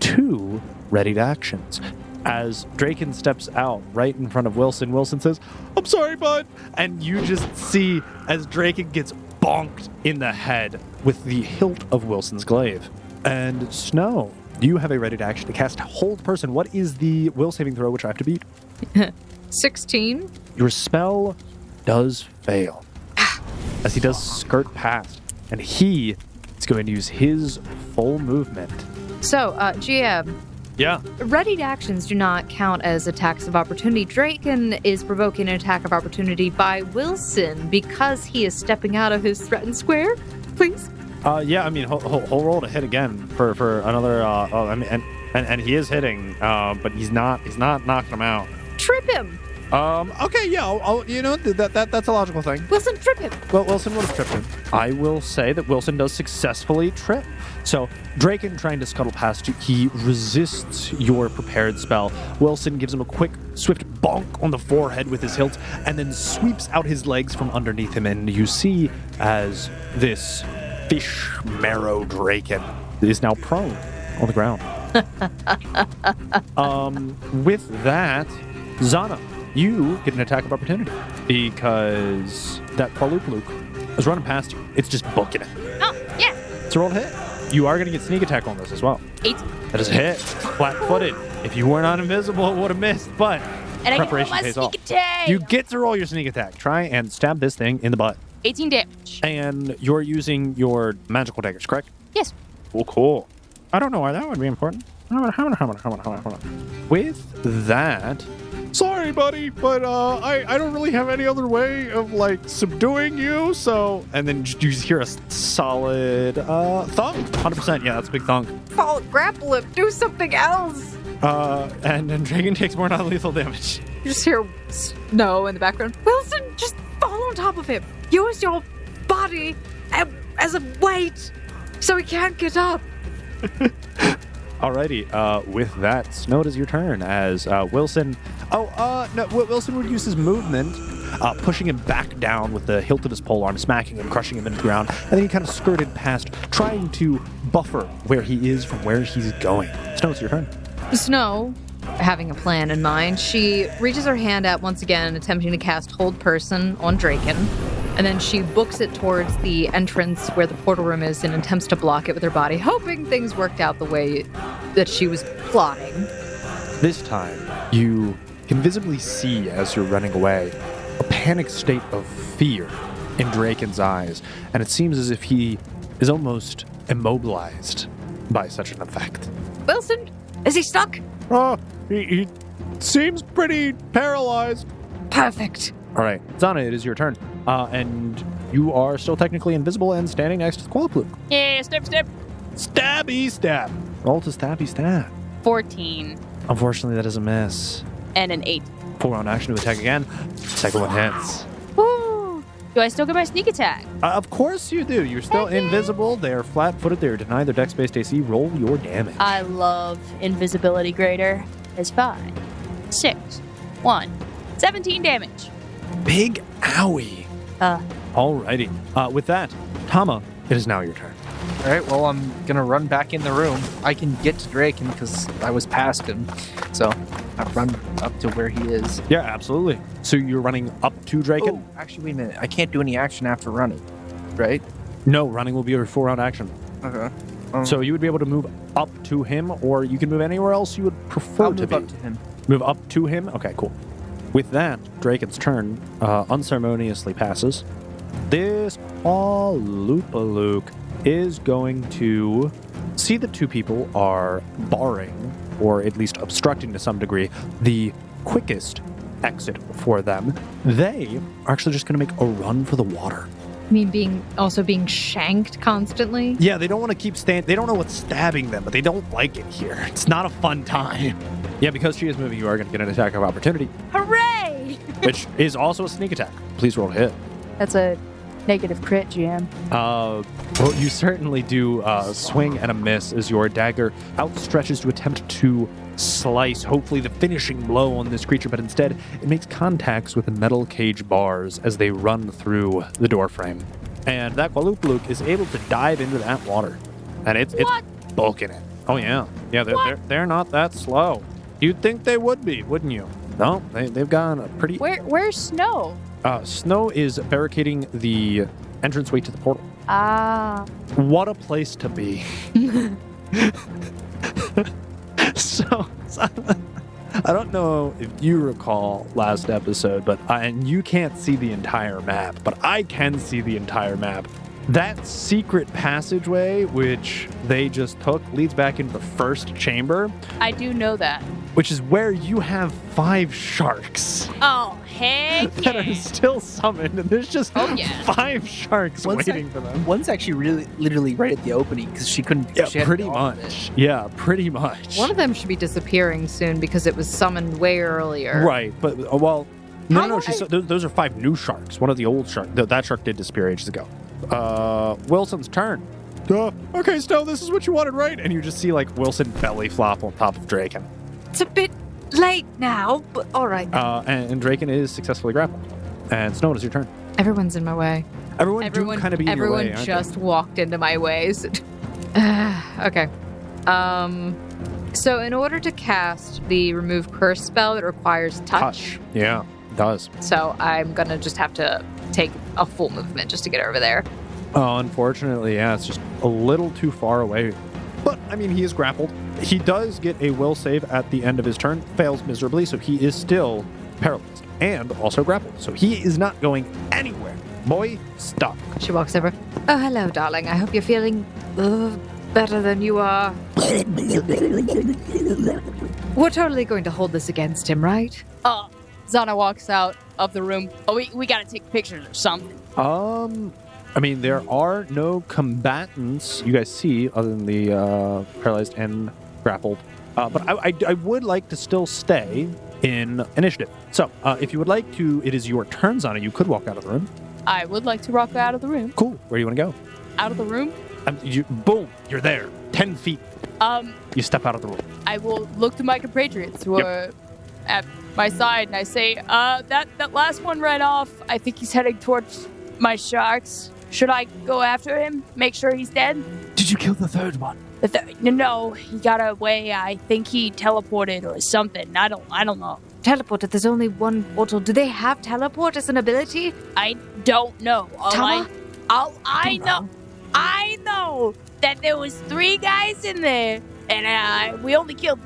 [SPEAKER 3] 2 readied actions. As Draken steps out right in front of Wilson, Wilson says, "I'm sorry, bud." And you just see as Draken gets bonked in the head with the hilt of Wilson's glaive. And Snow, you have a ready to action to cast Hold Person. What is the will saving throw which I have to beat?
[SPEAKER 1] 16.
[SPEAKER 3] Your spell does fail as he does skirt past, and he is going to use his full movement.
[SPEAKER 1] So, GM,
[SPEAKER 3] Yeah.
[SPEAKER 1] readied actions do not count as attacks of opportunity. Draken is provoking an attack of opportunity by Wilson because he is stepping out of his threatened square. Please.
[SPEAKER 3] Yeah, I mean, he'll roll to hit again for another. And he is hitting, but he's not knocking him out.
[SPEAKER 1] Trip him.
[SPEAKER 3] Okay, yeah, that's a logical thing.
[SPEAKER 1] Wilson, trip him.
[SPEAKER 3] Well, Wilson would have tripped him. I will say that Wilson does successfully trip. So Draken, trying to scuttle past you, he resists your prepared spell. Wilson gives him a quick, swift bonk on the forehead with his hilt, and then sweeps out his legs from underneath him. And you see as this fish marrow Draken is now prone on the ground. With that, Zana, you get an attack of opportunity because that Qualoopalook is running past you. It's just booking it.
[SPEAKER 6] Oh, yeah.
[SPEAKER 3] It's a rolled hit. You are going to get sneak attack on this as well.
[SPEAKER 6] 8.
[SPEAKER 3] That is a hit. Flat-footed. If you were not invisible, it would have missed, but
[SPEAKER 6] And
[SPEAKER 3] preparation
[SPEAKER 6] I get
[SPEAKER 3] pays
[SPEAKER 6] my
[SPEAKER 3] off.
[SPEAKER 6] sneak attack.
[SPEAKER 3] You get to roll your sneak attack. Try and stab this thing in the butt.
[SPEAKER 6] 18 damage.
[SPEAKER 3] And you're using your magical daggers, correct?
[SPEAKER 6] Yes.
[SPEAKER 3] Cool. I don't know why that would be important. With that, sorry, buddy, but I don't really have any other way of like subduing you. So, and then you just hear a solid thunk. 100%. Yeah, that's a big thunk.
[SPEAKER 1] Fall, grapple him, do something else.
[SPEAKER 3] And then Draken takes more non-lethal damage.
[SPEAKER 1] You just hear snow in the background. Wilson, just fall on top of him. Use your body as a weight so he can't get up.
[SPEAKER 3] Alrighty, with that, Snow, it is your turn as Wilson... Wilson would use his movement, pushing him back down with the hilt of his polearm, smacking him, crushing him into the ground, and then he kind of skirted past, trying to buffer where he is from where he's going. Snow, it's your turn.
[SPEAKER 1] Snow, having a plan in mind, she reaches her hand out once again, attempting to cast Hold Person on Draken. And then she books it towards the entrance where the portal room is and attempts to block it with her body, hoping things worked out the way that she was plotting.
[SPEAKER 3] This time, you can visibly see as you're running away a panic state of fear in Draken's eyes, and it seems as if he is almost immobilized by such an effect.
[SPEAKER 1] Wilson, is he stuck?
[SPEAKER 2] He seems pretty paralyzed.
[SPEAKER 1] Perfect.
[SPEAKER 3] All right, Zana, it is your turn. And you are still technically invisible and standing next to the Qualoopalook.
[SPEAKER 6] Yeah, step.
[SPEAKER 3] Stabby stab. Roll to stabby stab.
[SPEAKER 6] 14.
[SPEAKER 3] Unfortunately, that is a miss.
[SPEAKER 6] And an 8.
[SPEAKER 3] Full round action to attack again. Second one hits.
[SPEAKER 6] Woo! Do I still get my sneak attack?
[SPEAKER 3] Of course you do. You're still invisible. They are flat-footed. They are denied their dex-based AC. Roll your damage.
[SPEAKER 6] I love invisibility greater. It's 5, 6, 1, 17 damage.
[SPEAKER 3] Big owie. Alrighty. With that, Tama, it is now your turn.
[SPEAKER 5] All right, well, I'm going to run back in the room. I can get to Draken because I was past him. So I run up to where he is.
[SPEAKER 3] Yeah, absolutely. So you're running up to Draken?
[SPEAKER 5] Oh, actually, wait a minute. I can't do any action after running, right?
[SPEAKER 3] No, running will be your full round action.
[SPEAKER 5] Okay.
[SPEAKER 3] So you would be able to move up to him, or you can move anywhere else you would prefer
[SPEAKER 5] I'll
[SPEAKER 3] to
[SPEAKER 5] move
[SPEAKER 3] be.
[SPEAKER 5] up to him.
[SPEAKER 3] Move up to him? Okay, cool. With that, Draken's turn unceremoniously passes. This Qualoopalook is going to see that two people are barring, or at least obstructing to some degree, the quickest exit for them. They are actually just going to make a run for the water.
[SPEAKER 1] I mean, being shanked constantly?
[SPEAKER 3] Yeah, they don't want to keep they don't know what's stabbing them, but they don't like it here. It's not a fun time. Yeah, because she is moving, you are going to get an attack of opportunity.
[SPEAKER 6] Hooray!
[SPEAKER 3] Which is also a sneak attack. Please roll to hit.
[SPEAKER 4] That's a negative crit, GM.
[SPEAKER 3] Well, you certainly do swing and a miss as your dagger outstretches to attempt to slice, hopefully the finishing blow on this creature, but instead it makes contacts with the metal cage bars as they run through the door frame. And that Qualoopalook is able to dive into that water. And it's bulking it. Oh, yeah. Yeah, they're not that slow. You'd think they would be, wouldn't you? No, they've gone a pretty...
[SPEAKER 4] Where's Snow?
[SPEAKER 3] Snow is barricading the entranceway to the portal.
[SPEAKER 4] Ah.
[SPEAKER 3] What a place to be. So, I don't know if you recall last episode, but and you can't see the entire map, but I can see the entire map. That secret passageway, which they just took, leads back into the first chamber.
[SPEAKER 6] I do know that.
[SPEAKER 3] Which is where you have 5 sharks.
[SPEAKER 6] Oh, heck
[SPEAKER 3] That are still summoned, and there's just 5 sharks waiting for them.
[SPEAKER 5] One's actually literally right at the opening because she couldn't.
[SPEAKER 3] Yeah,
[SPEAKER 5] she had
[SPEAKER 3] pretty
[SPEAKER 5] to go off
[SPEAKER 3] much.
[SPEAKER 5] it.
[SPEAKER 3] Yeah, pretty much.
[SPEAKER 1] One of them should be disappearing soon because it was summoned way earlier.
[SPEAKER 3] Right, but, well, no. Those are 5 new sharks. One of the old sharks. That shark did disappear ages ago. Wilson's turn. Okay, Snow, this is what you wanted, right? And you just see, like, Wilson belly flop on top of Draken.
[SPEAKER 1] It's a bit late now, but all right.
[SPEAKER 3] And Draken is successfully grappled. And Snow, it's your turn.
[SPEAKER 1] Everyone's in my way.
[SPEAKER 3] Everyone do kind of be in your way,
[SPEAKER 1] Everyone
[SPEAKER 3] aren't
[SPEAKER 1] just walked into my ways. Okay. So in order to cast the remove curse spell, it requires touch.
[SPEAKER 3] Yeah, it does.
[SPEAKER 1] So I'm gonna just have to take a full movement just to get over there.
[SPEAKER 3] Oh, unfortunately, yeah, it's just a little too far away. But, I mean, he is grappled. He does get a will save at the end of his turn, fails miserably, so he is still paralyzed and also grappled. So he is not going anywhere. Boy, stop.
[SPEAKER 1] She walks over. Oh, hello, darling. I hope you're feeling better than you are. We're totally going to hold this against him, right?
[SPEAKER 4] Zana walks out of the room. Oh, we gotta take pictures or something.
[SPEAKER 3] I mean, there are no combatants you guys see other than the paralyzed and grappled. But I would like to still stay in initiative. So, if you would like to, it is your turn, Zana. You could walk out of the room.
[SPEAKER 4] I would like to walk out of the room.
[SPEAKER 3] Cool. Where do you want to go?
[SPEAKER 4] Out of the room?
[SPEAKER 3] Boom. You're there. 10 feet. You step out of the room.
[SPEAKER 4] I will look to my compatriots who are at my side, and I say, that last one ran off. I think he's heading towards my sharks. Should I go after him? Make sure he's dead?
[SPEAKER 5] Did you kill the third one?
[SPEAKER 4] No, he got away. I think he teleported or something. I don't know.
[SPEAKER 1] Teleported. There's only one portal. Do they have teleport as an ability?
[SPEAKER 4] I don't know.
[SPEAKER 1] Tama?
[SPEAKER 4] I know that there was 3 guys in there, and we only killed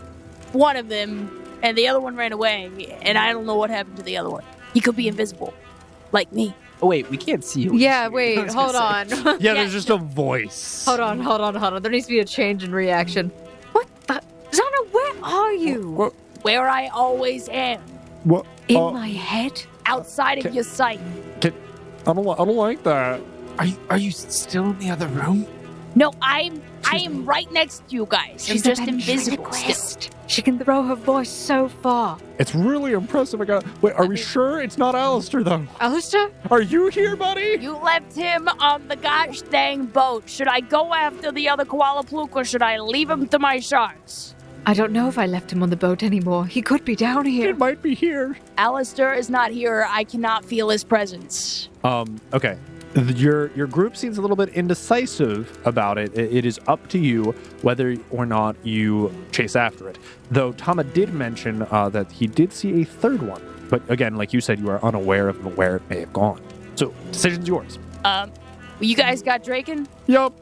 [SPEAKER 4] one of them, and the other one ran away, and I don't know what happened to the other one. He could be invisible, like me.
[SPEAKER 5] Oh, wait, we can't see you.
[SPEAKER 1] Yeah, wait, hold on.
[SPEAKER 3] Yeah, there's just a voice.
[SPEAKER 1] Hold on. There needs to be a change in reaction. What the? Zana, where are you?
[SPEAKER 4] Where I always am.
[SPEAKER 3] What?
[SPEAKER 1] In my head?
[SPEAKER 4] Outside of your sight.
[SPEAKER 3] I don't like that.
[SPEAKER 5] Are you still in the other room?
[SPEAKER 4] No, I am right next to you guys.
[SPEAKER 1] She's
[SPEAKER 4] I'm just
[SPEAKER 1] a
[SPEAKER 4] invisible
[SPEAKER 1] ventriloquist.
[SPEAKER 4] still.
[SPEAKER 1] She can throw her voice so far.
[SPEAKER 3] It's really impressive. Wait, are we sure it's not Alistair, though?
[SPEAKER 1] Alistair?
[SPEAKER 3] Are you here, buddy?
[SPEAKER 4] You left him on the gosh dang boat. Should I go after the other koala fluke or should I leave him to my sharks?
[SPEAKER 1] I don't know if I left him on the boat anymore. He could be down here.
[SPEAKER 3] It might be here.
[SPEAKER 4] Alistair is not here. I cannot feel his presence.
[SPEAKER 3] Okay. Your group seems a little bit indecisive about it. It is up to you whether or not you chase after it. Though Tama did mention that he did see a third one. But again, like you said, you are unaware of where it may have gone. So, decision's yours.
[SPEAKER 4] You guys got Draken?
[SPEAKER 3] Yup.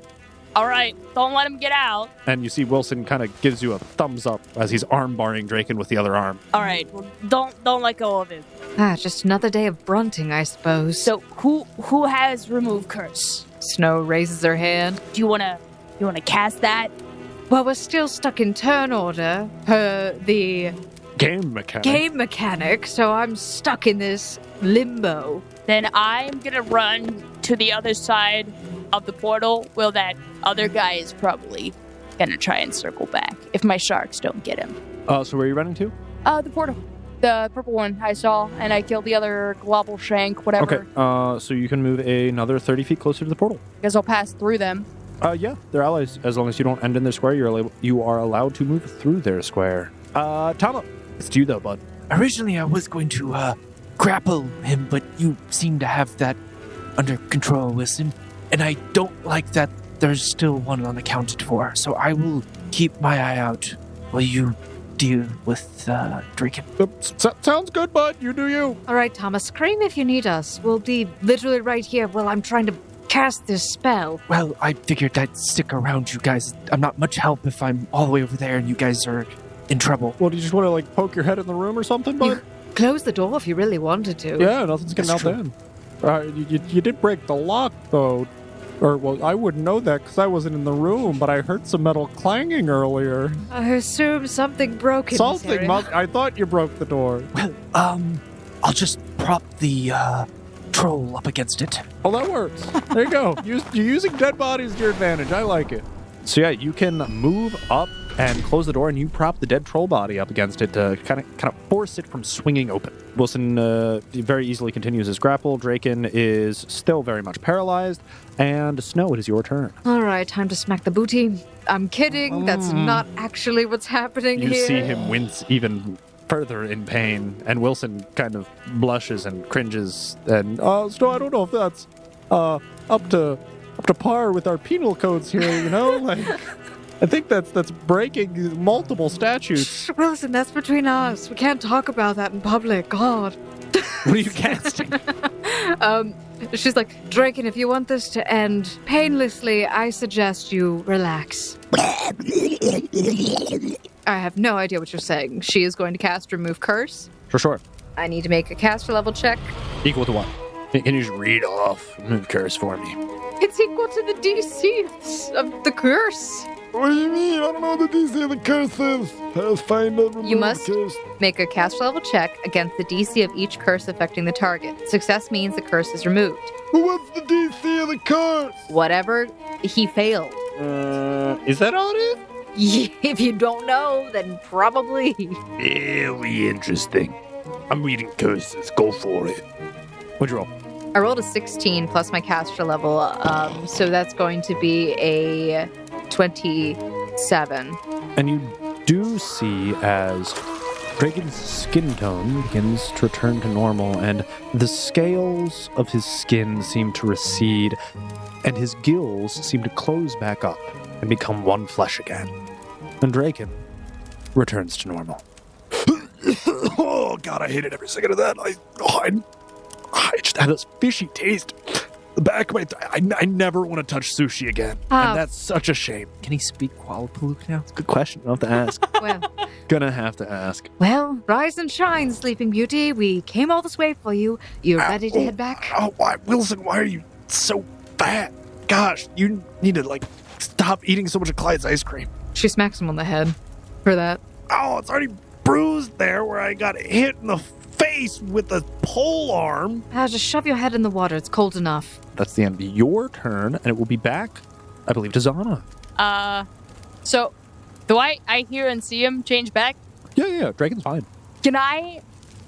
[SPEAKER 4] All right, don't let him get out.
[SPEAKER 3] And you see Wilson kind of gives you a thumbs up as he's arm-barring Draken with the other arm.
[SPEAKER 4] All right, well, don't let go of him.
[SPEAKER 1] Just another day of brunting, I suppose.
[SPEAKER 4] So who has remove curse?
[SPEAKER 1] Snow raises her hand.
[SPEAKER 4] Do you wanna cast that?
[SPEAKER 1] Well, we're still stuck in turn order per the
[SPEAKER 3] Game mechanic.
[SPEAKER 1] so I'm stuck in this limbo.
[SPEAKER 4] Then I'm gonna run to the other side of the portal where that other guy is probably gonna try and circle back if my sharks don't get him.
[SPEAKER 3] So where are you running to?
[SPEAKER 4] The portal. The purple one I saw, and I killed the other global shank, whatever.
[SPEAKER 3] Okay, so you can move another 30 feet closer to the portal.
[SPEAKER 4] Guess I'll pass through them.
[SPEAKER 3] Yeah, they're allies. As long as you don't end in their square, you are allowed to move through their square. Tama, it's to you though, bud.
[SPEAKER 5] Originally, I was going to grapple him, but you seem to have that under control, Wilson. And I don't like that there's still one unaccounted for, so I will keep my eye out while you deal with Draken.
[SPEAKER 3] Sounds good, bud. You do you.
[SPEAKER 1] All right, Thomas, scream if you need us. We'll be literally right here while I'm trying to cast this spell.
[SPEAKER 5] Well, I figured I'd stick around you guys. I'm not much help if I'm all the way over there and you guys are in trouble.
[SPEAKER 3] Well, do you just want to, poke your head in the room or something, bud?
[SPEAKER 1] You close the door if you really wanted to.
[SPEAKER 3] Yeah, nothing's getting out then. You did break the lock, though. Or, well, I wouldn't know that because I wasn't in the room, but I heard some metal clanging earlier.
[SPEAKER 1] I assume something broke in this area.
[SPEAKER 3] I thought you broke the door.
[SPEAKER 5] Well, I'll just prop the troll up against it.
[SPEAKER 3] Oh, that works. There you go. You're using dead bodies to your advantage. I like it. So yeah, you can move up and close the door, and you prop the dead troll body up against it to kind of force it from swinging open. Wilson very easily continues his grapple. Draken is still very much paralyzed, and Snow, it is your turn.
[SPEAKER 1] All right, time to smack the booty. I'm kidding. That's not actually what's happening
[SPEAKER 3] You
[SPEAKER 1] here.
[SPEAKER 3] see him wince even further in pain, and Wilson kind of blushes and cringes, and Snow, I don't know if that's up to par with our penal codes here, you know? Like, I think that's breaking multiple statutes.
[SPEAKER 1] Wilson, that's between us. We can't talk about that in public. God.
[SPEAKER 3] What are you casting?
[SPEAKER 1] She's like, Draken, if you want this to end painlessly, I suggest you relax. I have no idea what you're saying. She is going to cast Remove Curse.
[SPEAKER 3] For sure.
[SPEAKER 1] I need to make a caster level check.
[SPEAKER 3] Equal to what?
[SPEAKER 2] Can you just read off Remove Curse for me?
[SPEAKER 1] It's equal to the DC of the curse.
[SPEAKER 2] What do you mean? I don't know what the DC of the curse is. Pathfinder,
[SPEAKER 1] You must make a caster level check against the DC of each curse affecting the target. Success means the curse is removed.
[SPEAKER 2] What's the DC of the curse?
[SPEAKER 1] Whatever he failed.
[SPEAKER 3] Is that all it is?
[SPEAKER 1] If you don't know, then probably.
[SPEAKER 2] It'll be interesting. I'm reading curses. Go for it.
[SPEAKER 3] What'd you roll?
[SPEAKER 1] I rolled a 16 plus my caster level, so that's going to be a 27.
[SPEAKER 3] And you do see as Draken's skin tone begins to return to normal, and the scales of his skin seem to recede, and his gills seem to close back up and become one flesh again. And Draken returns to normal.
[SPEAKER 2] Oh, God, I hated every second of that. I just had this fishy taste. The back of my I never want to touch sushi again. And that's such a shame.
[SPEAKER 5] Can he speak Kuala now?
[SPEAKER 3] It's a good question. I'll have to ask. Gonna have to ask.
[SPEAKER 1] Well, rise and shine, Sleeping Beauty. We came all this way for you. You're ready to head back?
[SPEAKER 2] Oh, why, Wilson, why are you so fat? Gosh, you need to, stop eating so much of Clyde's ice cream.
[SPEAKER 1] She smacks him on the head for that.
[SPEAKER 2] Oh, it's already bruised there where I got hit in the face with a pole arm.
[SPEAKER 1] Just shove your head in the water. It's cold enough.
[SPEAKER 3] That's the end of your turn, and it will be back, I believe, to Zana.
[SPEAKER 4] So, do I hear and see him change back?
[SPEAKER 3] Yeah, Draken's fine.
[SPEAKER 4] Can I,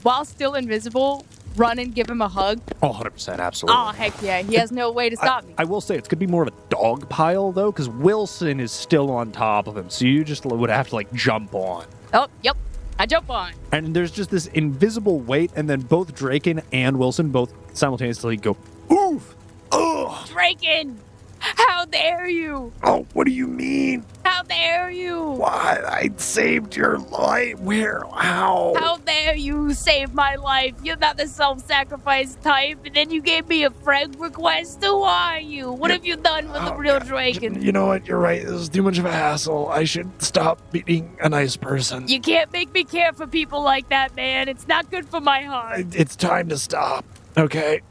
[SPEAKER 4] while still invisible, run and give him a hug?
[SPEAKER 3] Oh, 100%, absolutely.
[SPEAKER 4] Oh, heck yeah. He has no way to stop me.
[SPEAKER 3] I will say it's going to be more of a dog pile, though, because Wilson is still on top of him, so you just would have to, jump on.
[SPEAKER 4] Oh, yep. I jump on.
[SPEAKER 3] And there's just this invisible weight, and then both Draken and Wilson both simultaneously go, oof!
[SPEAKER 2] Ugh!
[SPEAKER 4] Draken! How dare you?
[SPEAKER 2] Oh, what do you mean?
[SPEAKER 4] How dare you?
[SPEAKER 2] Why? I saved your life. Where? How?
[SPEAKER 4] How dare you save my life? You're not the self-sacrifice type, and then you gave me a friend request. Who are you? What have you done with the real Draken?
[SPEAKER 2] You know what? You're right. This is too much of a hassle. I should stop being a nice person.
[SPEAKER 4] You can't make me care for people like that, man. It's not good for my heart.
[SPEAKER 2] It's time to stop. Okay?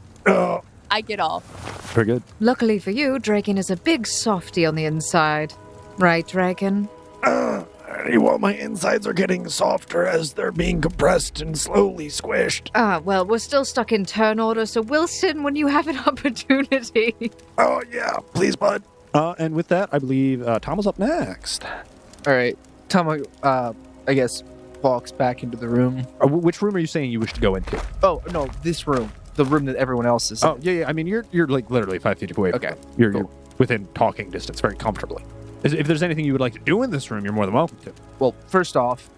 [SPEAKER 4] I get off.
[SPEAKER 3] Very good.
[SPEAKER 1] Luckily for you, Draken is a big softy on the inside. Right, Draken?
[SPEAKER 2] Well, my insides are getting softer as they're being compressed and slowly squished.
[SPEAKER 1] Well, we're still stuck in turn order, so Wilson, when you have an opportunity.
[SPEAKER 2] Oh, yeah. Please, bud.
[SPEAKER 3] And with that, I believe Tom is up next.
[SPEAKER 5] All right. Tom, I guess, walks back into the room.
[SPEAKER 3] Which room are you saying you wish to go into?
[SPEAKER 5] Oh, no, this room. The room that everyone else is in.
[SPEAKER 3] Oh, yeah. I mean, you're literally 5 feet away.
[SPEAKER 5] Okay.
[SPEAKER 3] You're within talking distance very comfortably. If there's anything you would like to do in this room, you're more than welcome to.
[SPEAKER 5] Well, first off,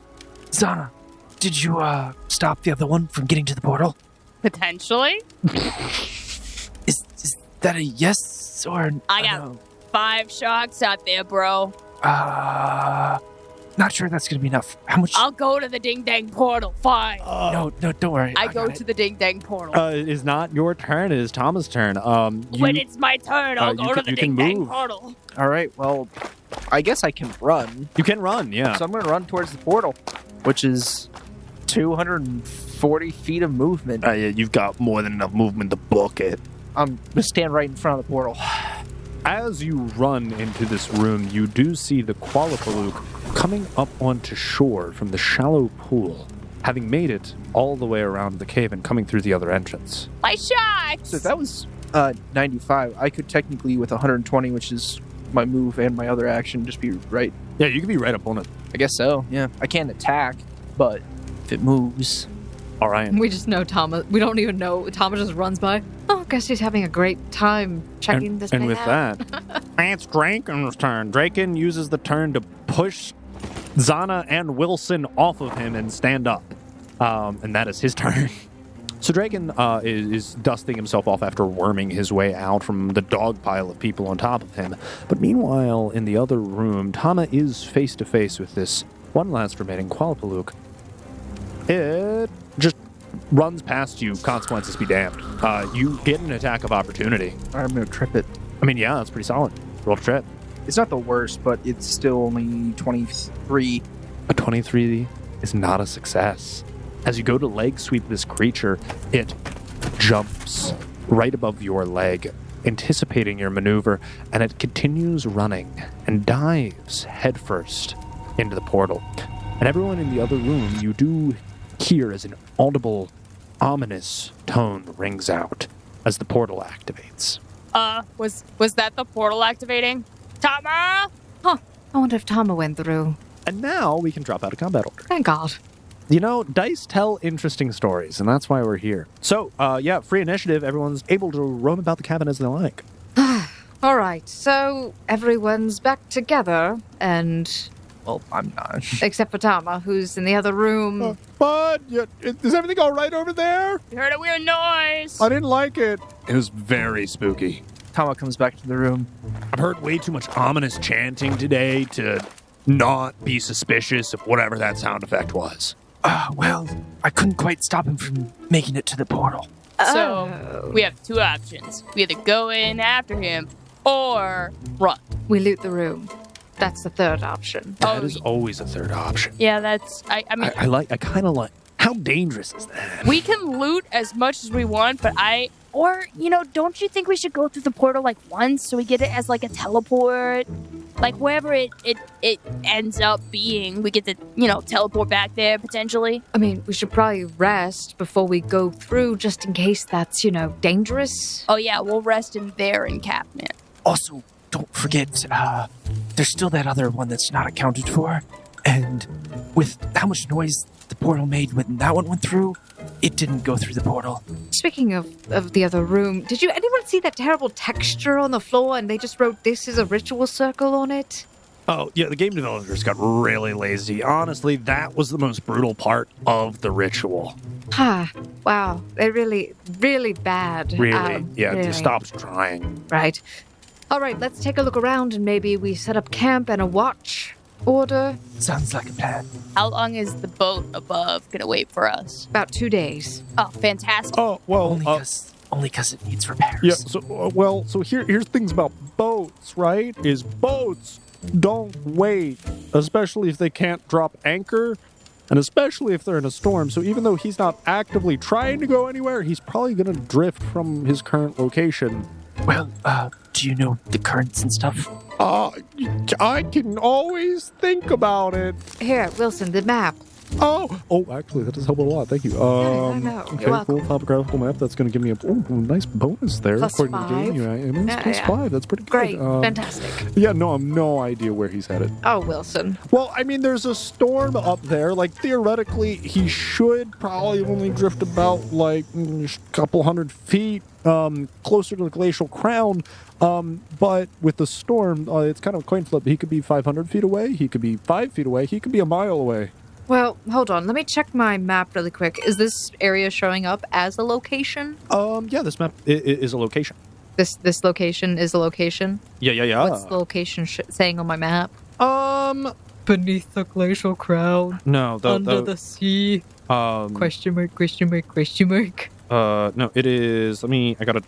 [SPEAKER 5] Zana, did you stop the other one from getting to the portal?
[SPEAKER 4] Potentially.
[SPEAKER 5] Is that a yes or a
[SPEAKER 4] I got
[SPEAKER 5] no?
[SPEAKER 4] 5 sharks out there, bro.
[SPEAKER 5] Not sure that's gonna be enough. How much?
[SPEAKER 4] I'll go to the ding dang portal. Fine.
[SPEAKER 5] No, don't worry.
[SPEAKER 4] I go
[SPEAKER 5] got
[SPEAKER 4] to the ding dang portal.
[SPEAKER 3] It is not your turn. It is Thomas' turn.
[SPEAKER 4] When it's my turn, I'll go to the ding dang portal.
[SPEAKER 5] All right. Well, I guess I can run.
[SPEAKER 3] You can run, yeah.
[SPEAKER 5] So I'm gonna run towards the portal, which is 240 feet of movement.
[SPEAKER 2] Yeah, you've got more than enough movement to book it.
[SPEAKER 5] I'm gonna stand right in front of the portal.
[SPEAKER 3] As you run into this room, you do see the Qualapalooq coming up onto shore from the shallow pool, having made it all the way around the cave and coming through the other entrance.
[SPEAKER 4] My sharks!
[SPEAKER 5] So if that was 95, I could technically, with 120, which is my move and my other action just be right?
[SPEAKER 3] Yeah, you can be right up on it.
[SPEAKER 5] I guess so, yeah. I can't attack, but if it moves...
[SPEAKER 3] All right.
[SPEAKER 1] We just know Tama. We don't even know. Tama just runs by. Oh, guess he's having a great time checking this
[SPEAKER 3] And
[SPEAKER 1] place
[SPEAKER 3] with
[SPEAKER 1] out.
[SPEAKER 3] that, it's Draken's turn. Draken uses the turn to push Zana and Wilson off of him and stand up. And that is his turn. So Draken is dusting himself off after worming his way out from the dog pile of people on top of him. But meanwhile, in the other room, Tama is face to face with this one last remaining Qualpaluk. It just runs past you, consequences be damned. You get an attack of opportunity.
[SPEAKER 5] I'm going to trip it.
[SPEAKER 3] I mean, yeah, that's pretty solid. Roll to trip.
[SPEAKER 5] It's not the worst, but it's still only 23.
[SPEAKER 3] A 23 is not a success. As you go to leg sweep this creature, it jumps right above your leg, anticipating your maneuver, and it continues running and dives headfirst into the portal. And everyone in the other room, you do hear as an audible, ominous tone rings out as the portal activates.
[SPEAKER 4] Was that the portal activating? Tama!
[SPEAKER 1] I wonder if Tama went through.
[SPEAKER 3] And now we can drop out of combat order.
[SPEAKER 1] Thank God.
[SPEAKER 3] You know, dice tell interesting stories, and that's why we're here. So, free initiative. Everyone's able to roam about the cabin as they like.
[SPEAKER 1] All right, so everyone's back together, and
[SPEAKER 5] Well, I'm not.
[SPEAKER 1] except for Tama, who's in the other room.
[SPEAKER 3] Bud, is everything all right over there?
[SPEAKER 4] We heard a weird noise.
[SPEAKER 3] I didn't like it. It was very spooky.
[SPEAKER 5] Tama comes back to the room.
[SPEAKER 2] I've heard way too much ominous chanting today to not be suspicious of whatever that sound effect was.
[SPEAKER 5] Well, I couldn't quite stop him from making it to the portal.
[SPEAKER 4] So we have two options. We either go in after him or run.
[SPEAKER 1] We loot the room. That's the third option.
[SPEAKER 3] That is always a third option.
[SPEAKER 4] Yeah, that's. I mean,
[SPEAKER 3] I kind of like. How dangerous is that?
[SPEAKER 4] we can loot as much as we want, but
[SPEAKER 6] Or, don't you think we should go through the portal like once so we get it as like a teleport? Like wherever it
[SPEAKER 4] ends up being, we get to, teleport back there potentially.
[SPEAKER 1] I mean, we should probably rest before we go through, just in case that's, dangerous.
[SPEAKER 4] Oh yeah, we'll rest in their encampment.
[SPEAKER 5] Also, don't forget, there's still that other one that's not accounted for. And with how much noise the portal made when that one went through, it didn't go through the portal.
[SPEAKER 1] Speaking of the other room, did anyone see that terrible texture on the floor and they just wrote "This is a ritual circle" on it?
[SPEAKER 2] Oh, yeah, the game developers got really lazy. Honestly, that was the most brutal part of the ritual.
[SPEAKER 1] Wow. They're really, really bad.
[SPEAKER 2] Really?
[SPEAKER 1] Really.
[SPEAKER 2] Just stop trying.
[SPEAKER 1] Right. All right, let's take a look around and maybe we set up camp and a watch order.
[SPEAKER 5] Sounds like a plan.
[SPEAKER 4] How long is the boat above gonna wait for us?
[SPEAKER 1] About 2 days.
[SPEAKER 4] Oh, fantastic.
[SPEAKER 2] Oh, well,
[SPEAKER 5] Only because it needs repairs.
[SPEAKER 3] Yeah, so here's things about boats, right? Is boats don't wait, especially if they can't drop anchor, and especially if they're in a storm. So even though he's not actively trying to go anywhere, he's probably going to drift from his current location.
[SPEAKER 5] Well, do you know the currents and stuff?
[SPEAKER 3] I can always think about it.
[SPEAKER 1] Here, Wilson, the map.
[SPEAKER 3] Oh, actually, that does help a lot. Thank you.
[SPEAKER 1] I know.
[SPEAKER 3] Okay,
[SPEAKER 1] You're welcome.
[SPEAKER 3] cool topographical map. That's going to give me a nice bonus there.
[SPEAKER 1] Plus
[SPEAKER 3] according to the
[SPEAKER 1] 5.
[SPEAKER 3] game. It's plus
[SPEAKER 1] Yeah.
[SPEAKER 3] 5. That's pretty good.
[SPEAKER 1] Great. Fantastic.
[SPEAKER 3] Yeah, no, I have no idea where he's headed.
[SPEAKER 1] Oh, Wilson.
[SPEAKER 3] Well, I mean, there's a storm up there. Like, theoretically, he should probably only drift about, like, a couple hundred feet closer to the glacial crown. But with the storm, it's kind of a coin flip. He could be 500 feet away. He could be 5 feet away. He could be a mile away.
[SPEAKER 1] Well, hold on. Let me check my map really quick. Is this area showing up as a location?
[SPEAKER 3] Yeah, this map is a location.
[SPEAKER 1] This location is a location?
[SPEAKER 3] Yeah.
[SPEAKER 1] What's the location saying on my map?
[SPEAKER 7] Beneath the glacial crown,
[SPEAKER 3] No,
[SPEAKER 7] under the sea. Question mark, question mark, question mark.
[SPEAKER 3] No, it is. I gotta.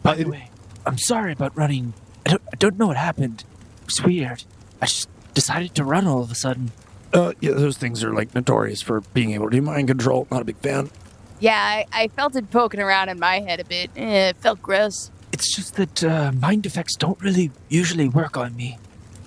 [SPEAKER 5] By the way, I'm sorry about running. I don't know what happened. It was weird. I just decided to run all of a sudden.
[SPEAKER 2] Yeah, those things are, like, notorious for being able to do mind control. Not a big fan.
[SPEAKER 4] Yeah, I felt it poking around in my head a bit. It felt gross.
[SPEAKER 5] It's just that mind effects don't really usually work on me.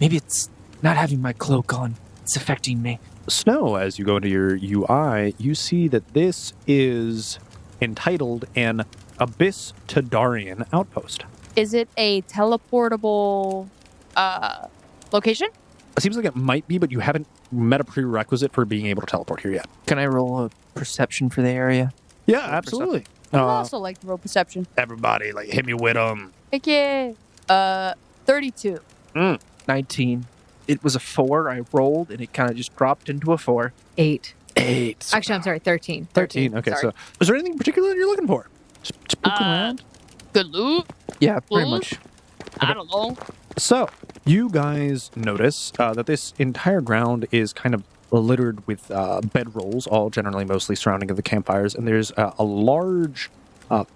[SPEAKER 5] Maybe it's not having my cloak on. It's affecting me.
[SPEAKER 3] Snow, as you go into your UI, you see that this is entitled an Abyss Tadarian Outpost.
[SPEAKER 4] Is it a teleportable location?
[SPEAKER 3] It seems like it might be, but you haven't met a prerequisite for being able to teleport here yet.
[SPEAKER 5] Can I roll a perception for the area?
[SPEAKER 3] Yeah, absolutely.
[SPEAKER 4] I would also like to roll perception.
[SPEAKER 2] Everybody, like, hit me with them.
[SPEAKER 4] Heck yeah. 32.
[SPEAKER 5] 19. It was a 4. I rolled, and it kind of just dropped into a 4.
[SPEAKER 1] 8.
[SPEAKER 5] 8.
[SPEAKER 1] Actually, I'm sorry, 13.
[SPEAKER 3] 13. Okay,
[SPEAKER 1] sorry.
[SPEAKER 3] so is there anything particular that you're looking for? Just poking around?
[SPEAKER 4] Good loot?
[SPEAKER 5] Yeah, pretty
[SPEAKER 4] Ooh.
[SPEAKER 5] much.
[SPEAKER 4] I don't know.
[SPEAKER 3] So, you guys notice that this entire ground is kind of littered with bedrolls, all generally mostly surrounding the campfires, and there's a large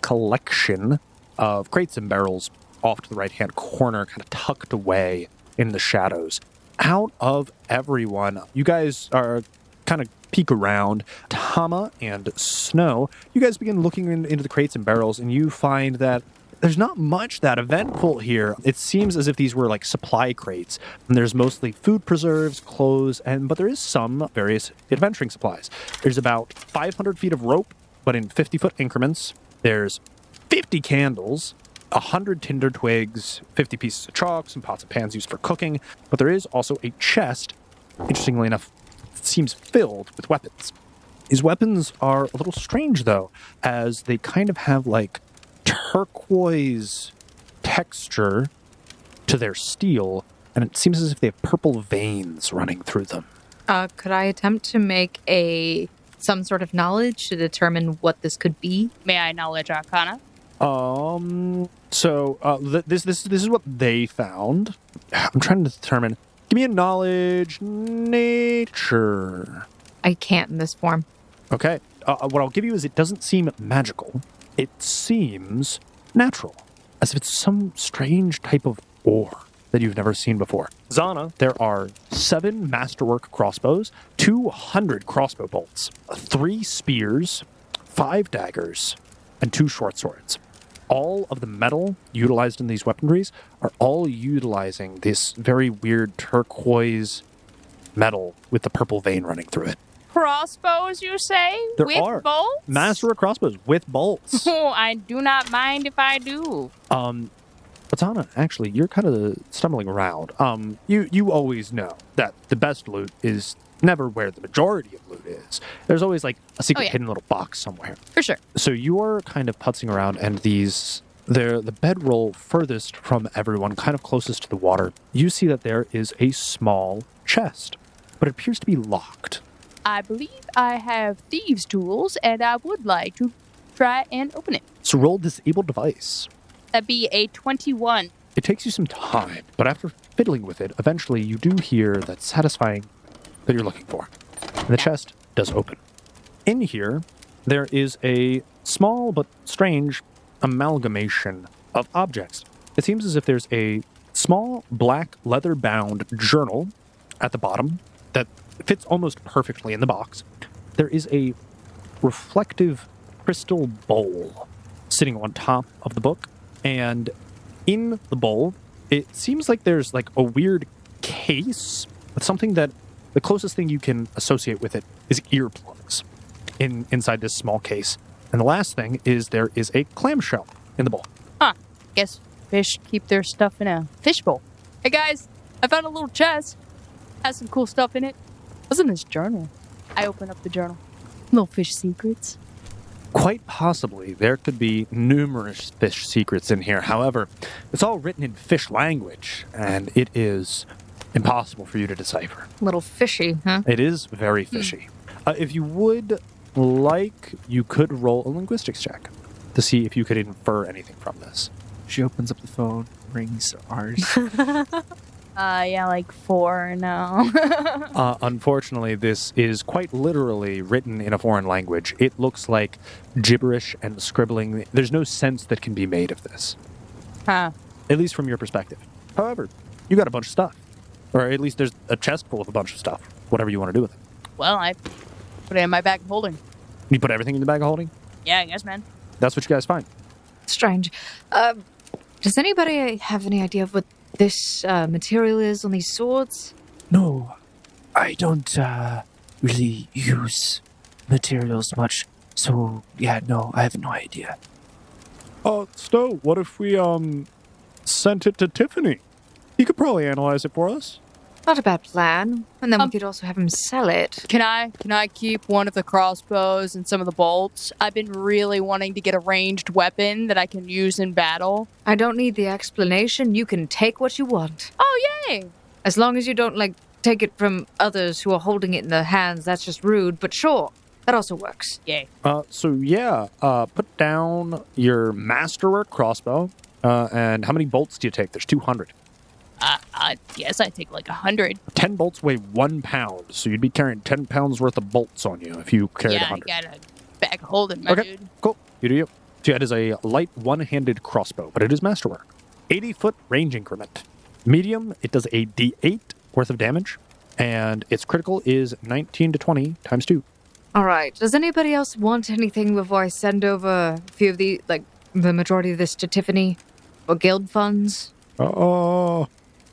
[SPEAKER 3] collection of crates and barrels off to the right-hand corner, kind of tucked away in the shadows. Out of everyone, you guys are kind of peek around. Tama and Snow, you guys begin looking into the crates and barrels, and you find that there's not much that eventful here. It seems as if these were like supply crates. And there's mostly food preserves, clothes, but there is some various adventuring supplies. There's about 500 feet of rope, but in 50-foot increments. There's 50 candles, 100 tinder twigs, 50 pieces of chalk, some pots and pans used for cooking. But there is also a chest, interestingly enough, it seems filled with weapons. These weapons are a little strange, though, as they kind of have like turquoise texture to their steel, and it seems as if they have purple veins running through them.
[SPEAKER 1] Could I attempt to make some sort of knowledge to determine what this could be?
[SPEAKER 4] May I knowledge Arcana?
[SPEAKER 3] This is what they found. I'm trying to determine. Give me a knowledge nature.
[SPEAKER 1] I can't in this form.
[SPEAKER 3] Okay. What I'll give you is it doesn't seem magical. It seems natural, as if it's some strange type of ore that you've never seen before. Zana, there are 7 masterwork crossbows, 200 crossbow bolts, 3 spears, 5 daggers, and 2 short swords. All of the metal utilized in these weaponries are all utilizing this very weird turquoise metal with the purple vein running through it.
[SPEAKER 4] Crossbows, you say?
[SPEAKER 3] There
[SPEAKER 4] with
[SPEAKER 3] are
[SPEAKER 4] bolts?
[SPEAKER 3] masterwork crossbows with bolts.
[SPEAKER 4] Oh, I do not mind if I do.
[SPEAKER 3] But Zana, actually, you're kind of stumbling around. You always know that the best loot is never where the majority of loot is. There's always like a secret hidden little box somewhere.
[SPEAKER 4] For sure.
[SPEAKER 3] So you are kind of putzing around, and they're the bedroll furthest from everyone, kind of closest to the water. You see that there is a small chest, but it appears to be locked.
[SPEAKER 4] I believe I have thieves' tools, and I would like to try and open it.
[SPEAKER 3] So roll disable device.
[SPEAKER 4] That'd be a 21.
[SPEAKER 3] It takes you some time, but after fiddling with it, eventually you do hear that satisfying that you're looking for. And the chest does open. In here, there is a small but strange amalgamation of objects. It seems as if there's a small black leather-bound journal at the bottom that fits almost perfectly in the box. There is a reflective crystal bowl sitting on top of the book, and in the bowl, it seems like there's like a weird case with something that the closest thing you can associate with it is earplugs inside this small case. And the last thing is there is a clamshell in the bowl.
[SPEAKER 4] Huh. Guess fish keep their stuff in a fish bowl. Hey guys, I found a little chest. Has some cool stuff in it. What's in this journal? I open up the journal. Little fish secrets.
[SPEAKER 3] Quite possibly, there could be numerous fish secrets in here. However, it's all written in fish language, and it is impossible for you to decipher.
[SPEAKER 1] Little fishy, huh?
[SPEAKER 3] It is very fishy. If you would like, you could roll a linguistics check to see if you could infer anything from this.
[SPEAKER 5] She opens up the phone, rings ours.
[SPEAKER 4] Yeah, like 4 now.
[SPEAKER 3] Unfortunately, this is quite literally written in a foreign language. It looks like gibberish and scribbling. There's no sense that can be made of this.
[SPEAKER 4] Huh.
[SPEAKER 3] At least from your perspective. However, you got a bunch of stuff. Or at least there's a chest full of a bunch of stuff. Whatever you want to do with it.
[SPEAKER 4] Well, I put it in my bag of holding.
[SPEAKER 3] You put everything in the bag of holding?
[SPEAKER 4] Yeah, I guess, man.
[SPEAKER 3] That's what you guys find.
[SPEAKER 1] Strange. Does anybody have any idea of what this material is on these swords?
[SPEAKER 5] No, I don't really use materials much. So, yeah, no, I have no idea.
[SPEAKER 3] Stowe, what if we sent it to Tiffany. You could probably analyze it for us.
[SPEAKER 1] Not a bad plan. And then we could also have him sell it.
[SPEAKER 4] Can I keep one of the crossbows and some of the bolts? I've been really wanting to get a ranged weapon that I can use in battle.
[SPEAKER 1] I don't need the explanation. You can take what you want.
[SPEAKER 4] Oh, yay!
[SPEAKER 1] As long as you don't, take it from others who are holding it in their hands. That's just rude, but sure. That also works.
[SPEAKER 4] Yay.
[SPEAKER 3] Put down your masterwork crossbow. And how many bolts do you take? There's 200.
[SPEAKER 4] I guess I take 100.
[SPEAKER 3] 10 bolts weigh 1 pound, so you'd be carrying 10 pounds worth of bolts on you if you carried 100.
[SPEAKER 4] Yeah, I got a bag of holding, my dude.
[SPEAKER 3] Cool. You do you. So it is a light one-handed crossbow, but it is masterwork. 80-foot range increment. Medium, it does a D8 worth of damage, and its critical is 19 to 20 times 2.
[SPEAKER 1] All right. Does anybody else want anything before I send over a few of the majority of this to Tiffany? Or guild funds?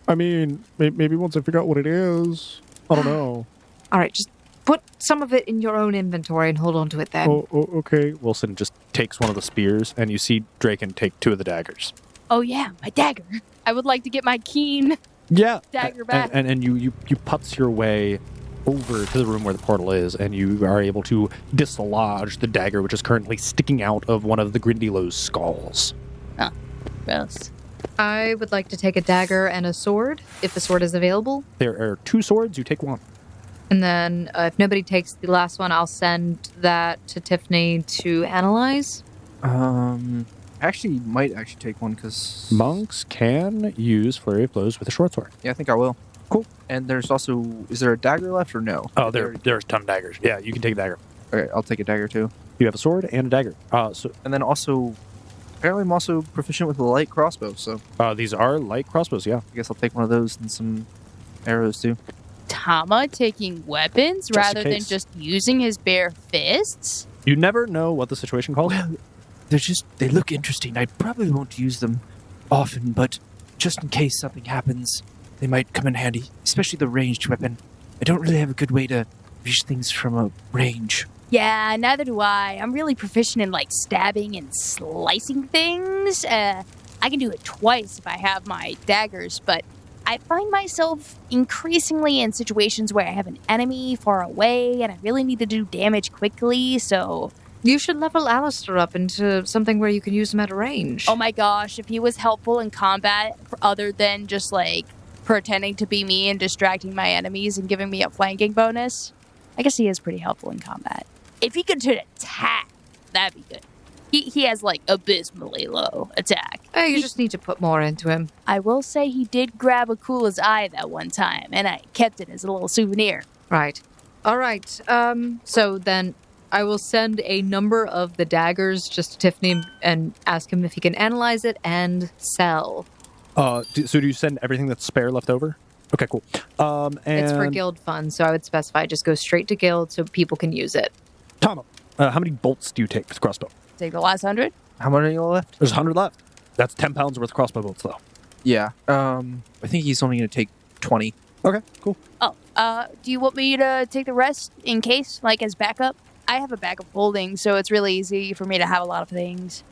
[SPEAKER 3] Maybe once I figure out what it is. I don't know.
[SPEAKER 1] All right, just put some of it in your own inventory and hold on to it then.
[SPEAKER 3] Okay. Wilson just takes one of the spears, and you see Draken take 2 of the daggers.
[SPEAKER 4] Oh, yeah, my dagger. I would like to get my keen dagger back.
[SPEAKER 3] And you putz your way over to the room where the portal is, and you are able to dislodge the dagger, which is currently sticking out of one of the Grindylow's skulls.
[SPEAKER 4] Oh, gross.
[SPEAKER 1] I would like to take a dagger and a sword, if the sword is available.
[SPEAKER 3] There are 2 swords, you take 1.
[SPEAKER 1] And then if nobody takes the last one, I'll send that to Tiffany to analyze.
[SPEAKER 5] Actually, might take one because
[SPEAKER 3] Monks can use Flurry of Blows with a short sword.
[SPEAKER 5] Yeah, I think I will.
[SPEAKER 3] Cool.
[SPEAKER 5] And there's also, is there a dagger left or no?
[SPEAKER 3] Oh, there's a ton of daggers. Yeah, you can take a dagger.
[SPEAKER 5] Okay, I'll take a dagger too.
[SPEAKER 3] You have a sword and a dagger.
[SPEAKER 5] And then also, apparently I'm also proficient with a light crossbow, so
[SPEAKER 3] these are light crossbows, yeah.
[SPEAKER 5] I guess I'll take one of those and some arrows too.
[SPEAKER 4] Tama taking weapons rather than just using his bare fists?
[SPEAKER 3] You never know what the situation calls.
[SPEAKER 5] Well, they look interesting. I probably won't use them often, but just in case something happens, they might come in handy, especially the ranged weapon. I don't really have a good way to reach things from a range.
[SPEAKER 4] Yeah, neither do I. I'm really proficient in stabbing and slicing things. I can do it twice if I have my daggers, but I find myself increasingly in situations where I have an enemy far away and I really need to do damage quickly, so...
[SPEAKER 1] You should level Alistair up into something where you can use him at a range.
[SPEAKER 4] Oh my gosh, if he was helpful in combat other than just pretending to be me and distracting my enemies and giving me a flanking bonus, I guess he is pretty helpful in combat. If he could attack, that'd be good. He has abysmally low attack.
[SPEAKER 1] You just need to put more into him.
[SPEAKER 4] I will say he did grab Akula's eye that one time, and I kept it as a little souvenir.
[SPEAKER 1] Right. All right. So then I will send a number of the daggers just to Tiffany and ask him if he can analyze it and sell.
[SPEAKER 3] So do you send everything that's spare left over? Okay, cool. And
[SPEAKER 1] it's for guild funds, so I would specify just go straight to guild so people can use it.
[SPEAKER 3] Tama, how many bolts do you take with crossbow?
[SPEAKER 4] Take the last 100.
[SPEAKER 5] How many are left?
[SPEAKER 3] There's 100 left. That's 10 pounds worth of crossbow bolts, though.
[SPEAKER 5] Yeah. I think he's only going to take 20.
[SPEAKER 3] Okay, cool.
[SPEAKER 4] Oh, do you want me to take the rest in case, as backup? I have a bag of holding, so it's really easy for me to have a lot of things.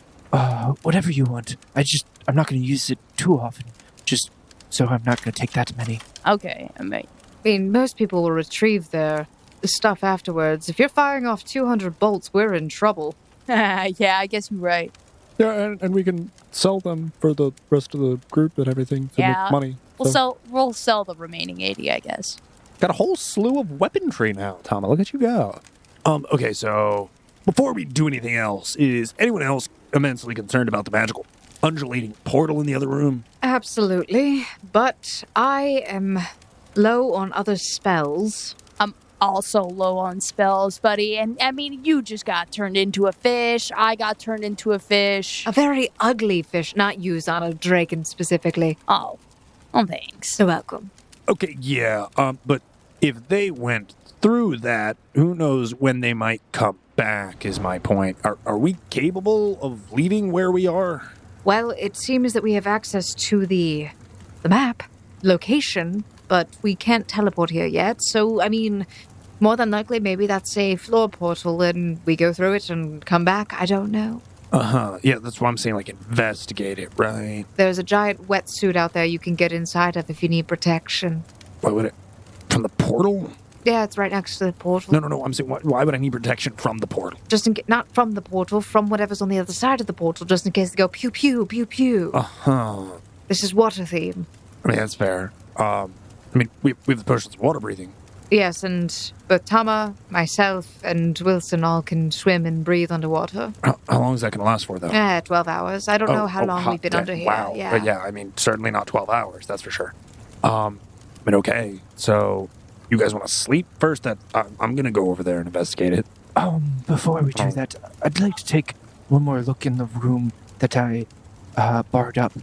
[SPEAKER 5] Whatever you want. I'm not going to use it too often. Just so I'm not going to take that many.
[SPEAKER 4] Okay, I might.
[SPEAKER 1] I mean, most people will retrieve their stuff afterwards. If you're firing off 200 bolts, we're in trouble.
[SPEAKER 4] Yeah, I guess you're right.
[SPEAKER 3] Yeah, and we can sell them for the rest of the group and everything to make money.
[SPEAKER 4] We'll sell the remaining 80, I guess.
[SPEAKER 3] Got a whole slew of weaponry now, Tama. Look at you go. Okay, so before we do anything else, is anyone else immensely concerned about the magical undulating portal in the other room?
[SPEAKER 1] Absolutely, but I am low on other spells.
[SPEAKER 4] I'm also low on spells, buddy. And I mean, you just got turned into a fish. I got turned into a fish.
[SPEAKER 1] A very ugly fish, not you, Zana, Draken specifically.
[SPEAKER 4] Oh, thanks.
[SPEAKER 1] You're welcome.
[SPEAKER 2] Okay, yeah, but if they went through that, who knows when they might come back, is my point. Are we capable of leaving where we are?
[SPEAKER 1] Well, it seems that we have access to the map, location, but we can't teleport here yet. So, I mean, more than likely, maybe that's a floor portal and we go through it and come back. I don't know.
[SPEAKER 2] Yeah, that's what I'm saying, like, investigate it, right?
[SPEAKER 1] There's a giant wetsuit out there you can get inside of if you need protection.
[SPEAKER 2] Why would it? From the portal?
[SPEAKER 1] Yeah, it's right next to the portal.
[SPEAKER 2] No. I'm saying, why would I need protection from the portal?
[SPEAKER 1] Just in not from the portal, from whatever's on the other side of the portal, just in case they go pew pew pew pew. This is water theme.
[SPEAKER 2] I mean, that's fair. I mean, we have the potions of water breathing.
[SPEAKER 1] Yes, and both Tama, myself, and Wilson all can swim and breathe underwater.
[SPEAKER 2] How long is that going to last for, though?
[SPEAKER 1] 12 hours. I don't know how long we've been under here.
[SPEAKER 2] Wow.
[SPEAKER 1] Yeah.
[SPEAKER 2] But yeah, I mean, certainly not 12 hours, that's for sure. But okay, so you guys want to sleep first? I'm going to go over there and investigate it.
[SPEAKER 5] Before we do that, I'd like to take one more look in the room that I barred up.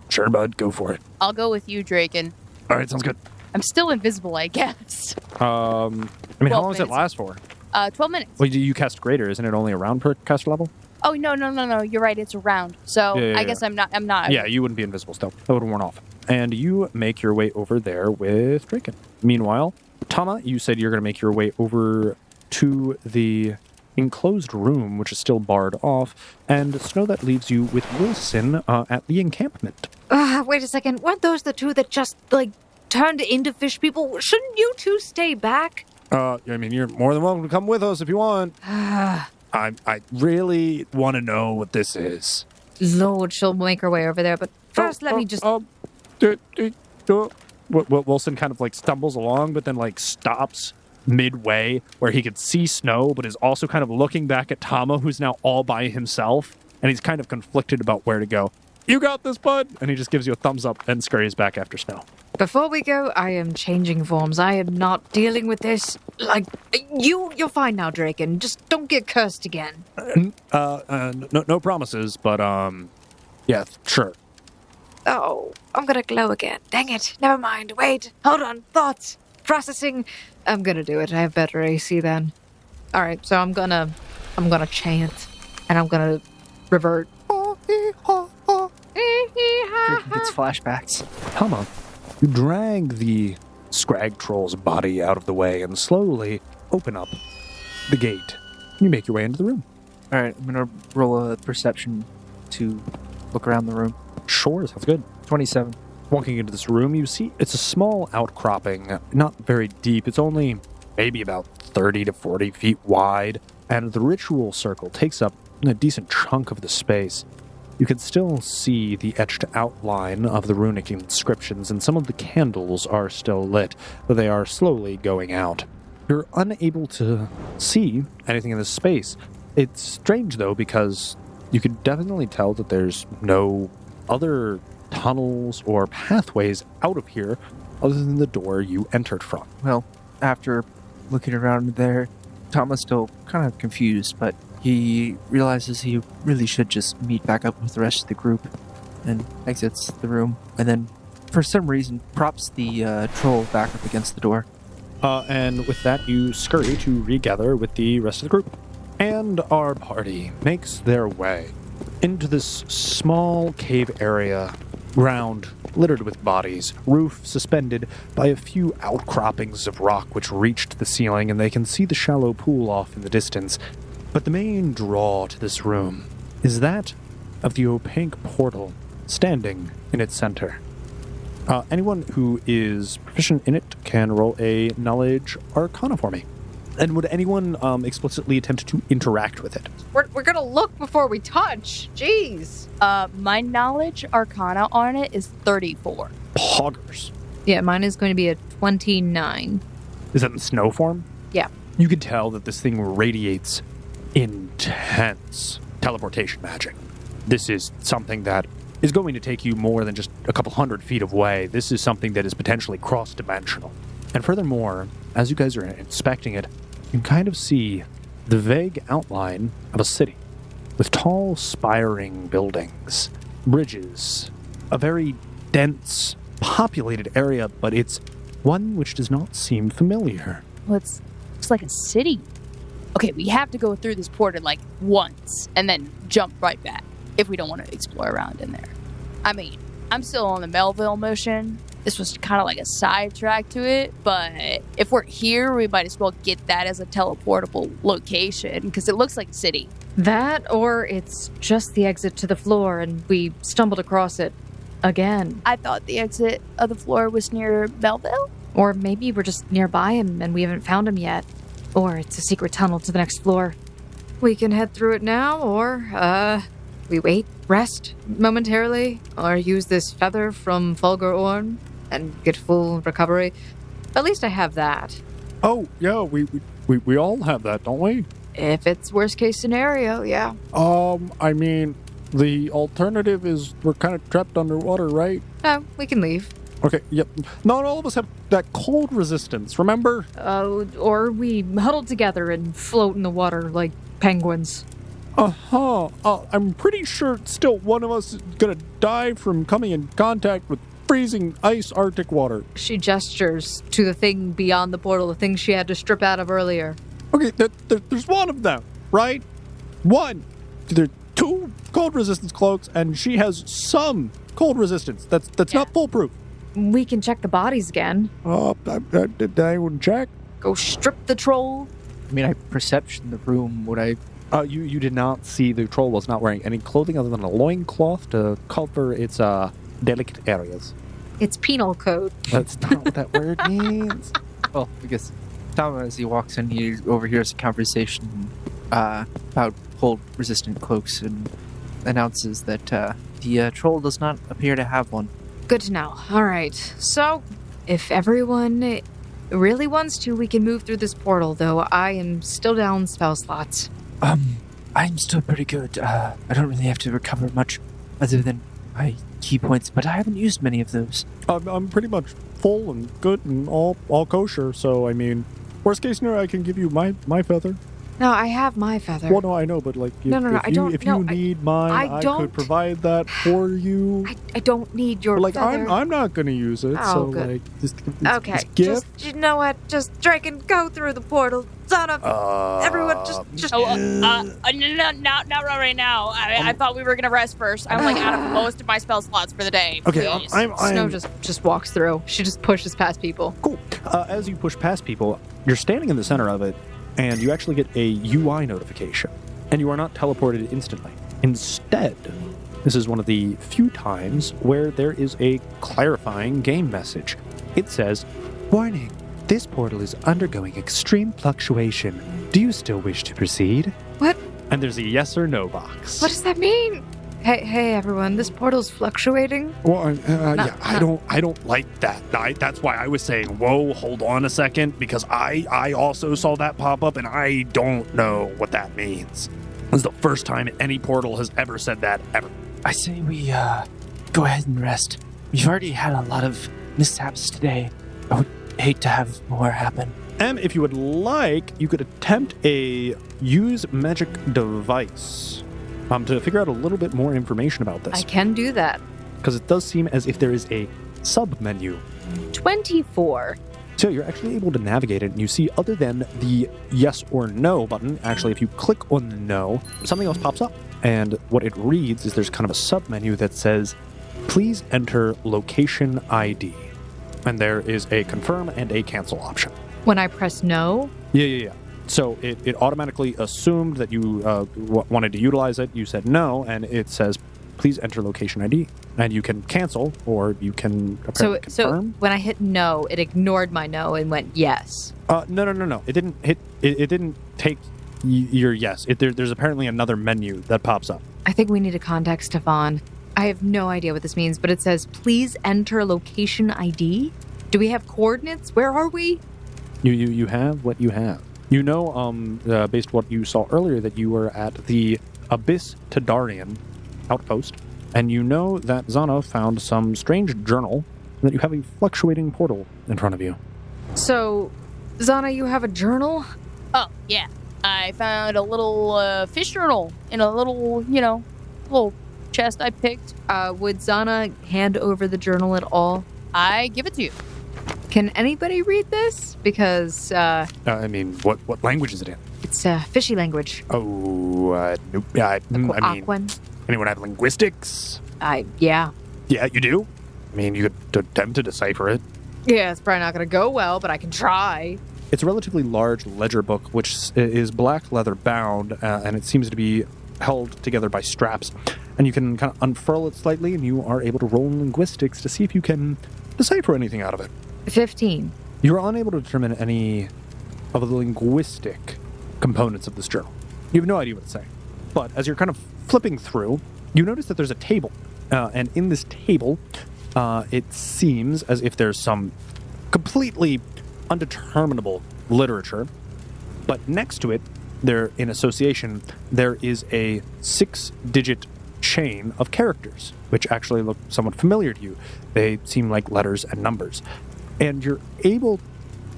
[SPEAKER 2] Sure, bud, go for it.
[SPEAKER 4] I'll go with you, Draken.
[SPEAKER 2] All right, sounds good.
[SPEAKER 4] I'm still invisible, I guess.
[SPEAKER 3] I mean, how long does it last for?
[SPEAKER 4] 12 minutes.
[SPEAKER 3] Well, you cast greater. Isn't it only a round per caster level?
[SPEAKER 4] Oh, no. You're right. It's a round. So I guess I'm not.
[SPEAKER 3] Yeah, you wouldn't be invisible still. That would have worn off. And you make your way over there with Draken. Meanwhile, Tama, you said you're going to make your way over to the enclosed room, which is still barred off. And Snow, that leaves you with Wilson at the encampment.
[SPEAKER 1] Wait a second. Weren't those the two that just, turned into fish people? Shouldn't you two stay back?
[SPEAKER 2] I mean, you're more than welcome to come with us if you want. I really want to know what this is.
[SPEAKER 1] Lord, she'll make her way over there, but first let me just...
[SPEAKER 3] Wilson kind of stumbles along, but then stops midway where he could see Snow, but is also kind of looking back at Tama, who's now all by himself, and he's kind of conflicted about where to go. You got this, bud! And he just gives you a thumbs up and scurries back after Snow.
[SPEAKER 1] Before we go, I am changing forms. I am not dealing with this. You're fine now, Draken. Just don't get cursed again.
[SPEAKER 3] No promises, but, yeah, sure.
[SPEAKER 1] Oh, I'm gonna glow again. Dang it. Never mind. Wait. Hold on. Thoughts. Processing. I'm gonna do it. I have better AC then. Alright, so I'm gonna chant. And I'm gonna revert.
[SPEAKER 5] Draken gets flashbacks.
[SPEAKER 3] Tama, you drag the Scrag Troll's body out of the way and slowly open up the gate. You make your way into the room.
[SPEAKER 5] All right, I'm going to roll a perception to look around the room.
[SPEAKER 3] Sure, sounds good.
[SPEAKER 5] 27.
[SPEAKER 3] Walking into this room, you see it's a small outcropping, not very deep. It's only maybe about 30 to 40 feet wide, and the ritual circle takes up a decent chunk of the space. You can still see the etched outline of the runic inscriptions, and some of the candles are still lit, but they are slowly going out. You're unable to see anything in this space. It's strange, though, because you could definitely tell that there's no other tunnels or pathways out of here other than the door you entered from.
[SPEAKER 5] Well, after looking around there, Tama's still kind of confused, but he realizes he really should just meet back up with the rest of the group and exits the room. And then, for some reason, props the troll back up against the door.
[SPEAKER 3] And with that, you scurry to regather with the rest of the group. And our party makes their way into this small cave area, ground littered with bodies, roof suspended by a few outcroppings of rock which reached the ceiling, and they can see the shallow pool off in the distance. But the main draw to this room is that of the opaque portal standing in its center. Anyone who is proficient in it can roll a knowledge arcana for me. And would anyone explicitly attempt to interact with it?
[SPEAKER 1] We're gonna look before we touch. Jeez.
[SPEAKER 4] My knowledge arcana on it is 34.
[SPEAKER 3] Poggers.
[SPEAKER 1] Yeah, mine is going to be a 29.
[SPEAKER 3] Is that in snow form?
[SPEAKER 1] Yeah.
[SPEAKER 3] You can tell that this thing radiates intense teleportation magic. This is something that is going to take you more than just a couple hundred feet away. This is something that is potentially cross-dimensional. And furthermore, as you guys are inspecting it, you can kind of see the vague outline of a city with tall, spiring buildings, bridges, a very dense, populated area, but it's one which does not seem familiar.
[SPEAKER 4] Well, it's like a city. Okay, we have to go through this portal once and then jump right back if we don't want to explore around in there. I mean, I'm still on the Melville mission. This was kind of like a sidetrack to it, but if we're here, we might as well get that as a teleportable location because it looks like a city.
[SPEAKER 1] That, or it's just the exit to the floor and we stumbled across it again.
[SPEAKER 6] I thought the exit of the floor was near Belleville.
[SPEAKER 1] Or maybe we're just nearby him and we haven't found him yet. Or it's a secret tunnel to the next floor. We can head through it now, or, we wait, rest momentarily, or use this feather from Fulgur Orn and get full recovery. At least I have that.
[SPEAKER 3] Oh, yeah, we all have that, don't we?
[SPEAKER 1] If it's worst case scenario, yeah.
[SPEAKER 3] I mean, the alternative is we're kind of trapped underwater, right?
[SPEAKER 1] No, we can leave.
[SPEAKER 3] Okay, yep. Not all of us have that cold resistance, remember?
[SPEAKER 1] Or we huddle together and float in the water like penguins.
[SPEAKER 3] I'm pretty sure still one of us is gonna die from coming in contact with freezing ice Arctic water.
[SPEAKER 1] She gestures to the thing beyond the portal, the thing she had to strip out of earlier.
[SPEAKER 3] Okay, there's one of them, right? One. There's 2 cold resistance cloaks, and she has some cold resistance. That's not foolproof.
[SPEAKER 1] We can check the bodies again.
[SPEAKER 3] Did anyone check?
[SPEAKER 1] Go strip the troll.
[SPEAKER 5] I mean, I perception the room. Would I?
[SPEAKER 3] You did not see the troll was not wearing any clothing other than a loincloth to cover its delicate areas.
[SPEAKER 1] It's penal code.
[SPEAKER 3] That's not what that word means.
[SPEAKER 5] Well, I guess Tom, as he walks in, he overhears a conversation about cold-resistant cloaks and announces that the troll does not appear to have one.
[SPEAKER 1] Good to know. All right. So, if everyone really wants to, we can move through this portal, though I am still down spell slots.
[SPEAKER 5] I'm still pretty good. I don't really have to recover much other than my key points, but I haven't used many of those.
[SPEAKER 3] I'm pretty much full and good and all kosher, so I mean, worst case scenario, I can give you my feather.
[SPEAKER 1] No, I have my feather.
[SPEAKER 3] Well, no, I know, but like, if you need mine, I could provide that for you.
[SPEAKER 1] I don't need your
[SPEAKER 3] like,
[SPEAKER 1] feather.
[SPEAKER 3] I'm not going to use it,
[SPEAKER 1] Oh,
[SPEAKER 3] so
[SPEAKER 1] good.
[SPEAKER 3] like, this
[SPEAKER 1] Okay,
[SPEAKER 3] gift.
[SPEAKER 1] just, you know what? Just, Draken, go through the portal. Zana, everyone, just...
[SPEAKER 4] Not right now. I thought we were gonna rest first. I'm like out of most of my spell slots for the day.
[SPEAKER 3] Okay,
[SPEAKER 4] Please.
[SPEAKER 1] Snow just walks through. She just pushes past people.
[SPEAKER 3] Cool. As you push past people, you're standing in the center of it, and you actually get a UI notification, and you are not teleported instantly. Instead, this is one of the few times where there is a clarifying game message. It says, "Warning, this portal is undergoing extreme fluctuation. Do you still wish to proceed?"
[SPEAKER 1] What?
[SPEAKER 3] And there's a yes or no box.
[SPEAKER 1] What does that mean? Hey, everyone, this portal's fluctuating.
[SPEAKER 2] Well, I don't like that. That's why I was saying, whoa, hold on a second, because I also saw that pop up, and I don't know what that means. This is the first time any portal has ever said that, ever.
[SPEAKER 5] I say we go ahead and rest. We've already had a lot of mishaps today. I would hate to have more happen.
[SPEAKER 3] And if you would like, you could attempt a use magic device to figure out a little bit more information about this.
[SPEAKER 1] I can do that.
[SPEAKER 3] Because it does seem as if there is a sub-menu.
[SPEAKER 1] 24.
[SPEAKER 3] So you're actually able to navigate it, and you see, other than the yes or no button, actually, if you click on the no, something else pops up. And what it reads is there's kind of a sub-menu that says, "Please enter location ID." And there is a confirm and a cancel option.
[SPEAKER 1] When I press no?
[SPEAKER 3] Yeah. So it automatically assumed that you wanted to utilize it. You said no, and it says, "Please enter location ID." And you can cancel, or you can apparently confirm.
[SPEAKER 1] So when I hit no, it ignored my no and went yes.
[SPEAKER 3] No. It didn't hit. It didn't take your yes. There's apparently another menu that pops up.
[SPEAKER 1] I think we need to contact Stefan. I have no idea what this means, but it says, "Please enter location ID." Do we have coordinates? Where are we?
[SPEAKER 3] You have what you have. You know, based on what you saw earlier, that you were at the Abyss Tadarian outpost, and you know that Zana found some strange journal, and that you have a fluctuating portal in front of you.
[SPEAKER 1] So, Zana, you have a journal?
[SPEAKER 4] Oh, yeah. I found a little fish journal in a little, little chest I picked.
[SPEAKER 1] Would Zana hand over the journal at all?
[SPEAKER 4] I give it to you.
[SPEAKER 1] Can anybody read this? Because,
[SPEAKER 2] I mean, what language is it in?
[SPEAKER 1] it's fishy language.
[SPEAKER 2] Oh, nope.
[SPEAKER 1] Aquan.
[SPEAKER 2] Anyone have linguistics?
[SPEAKER 1] Yeah.
[SPEAKER 2] Yeah, you do? I mean, you could attempt to decipher it.
[SPEAKER 1] Yeah, it's probably not going to go well, but I can try.
[SPEAKER 3] It's a relatively large ledger book, which is black leather bound, and it seems to be held together by straps. And you can kind of unfurl it slightly, and you are able to roll linguistics to see if you can decipher anything out of it.
[SPEAKER 1] 15.
[SPEAKER 3] You're unable to determine any of the linguistic components of this journal. You have no idea what it's saying. But as you're kind of flipping through, you notice that there's a table. And in this table, it seems as if there's some completely undeterminable literature. But next to it, there in association, there is a 6-digit chain of characters, which actually look somewhat familiar to you. They seem like letters and numbers. And you're able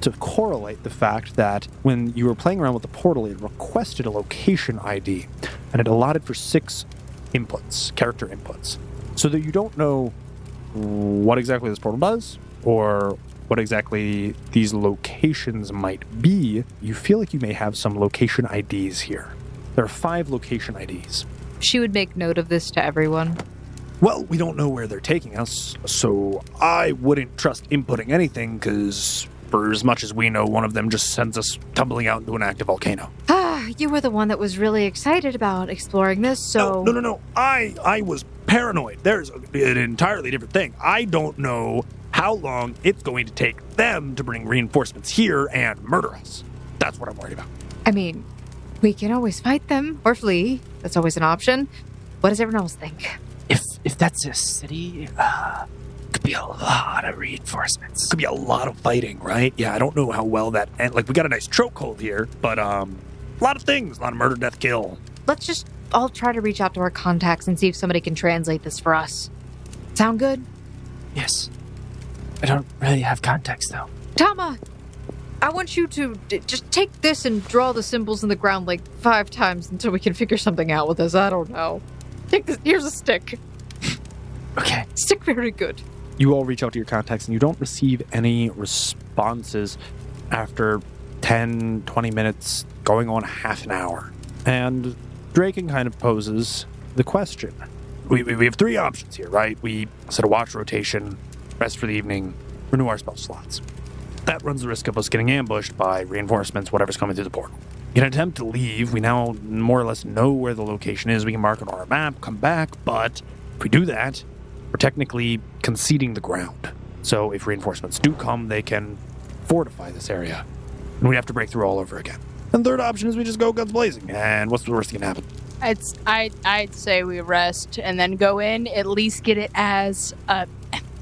[SPEAKER 3] to correlate the fact that when you were playing around with the portal, it requested a location ID, and it allotted for 6 inputs, character inputs, so that you don't know what exactly this portal does or what exactly these locations might be. You feel like you may have some location IDs here. There are 5 location IDs.
[SPEAKER 1] She would make note of this to everyone.
[SPEAKER 2] Well, we don't know where they're taking us, so I wouldn't trust inputting anything, because for as much as we know, one of them just sends us tumbling out into an active volcano.
[SPEAKER 1] You were the one that was really excited about exploring this, so...
[SPEAKER 2] No. I was paranoid. There's an entirely different thing. I don't know how long it's going to take them to bring reinforcements here and murder us. That's what I'm worried about.
[SPEAKER 1] I mean, we can always fight them or flee. That's always an option. What does everyone else think?
[SPEAKER 5] If that's a city, could be a lot of reinforcements.
[SPEAKER 2] Could be a lot of fighting, right? Yeah, I don't know how well that... And, like, we got a nice chokehold here, but, a lot of things. A lot of murder, death, kill.
[SPEAKER 1] Let's just all try to reach out to our contacts and see if somebody can translate this for us. Sound good?
[SPEAKER 5] Yes. I don't really have context, though.
[SPEAKER 1] Tama, I want you to just take this and draw the symbols in the ground like 5 times until we can figure something out with this. I don't know. Take this. Here's a stick.
[SPEAKER 5] Okay.
[SPEAKER 1] Stick very good.
[SPEAKER 3] You all reach out to your contacts, and you don't receive any responses after 10, 20 minutes, going on half an hour. And Draken kind of poses the question.
[SPEAKER 2] We have 3 options here, right? We set a watch rotation, rest for the evening, renew our spell slots. That runs the risk of us getting ambushed by reinforcements, whatever's coming through the portal. In an attempt to leave, we now more or less know where the location is. We can mark it on our map, come back, but if we do that, we're technically conceding the ground. So if reinforcements do come, they can fortify this area, and we have to break through all over again. And third option is we just go guns blazing, and what's the worst that can happen?
[SPEAKER 4] I'd say we rest and then go in, at least get it as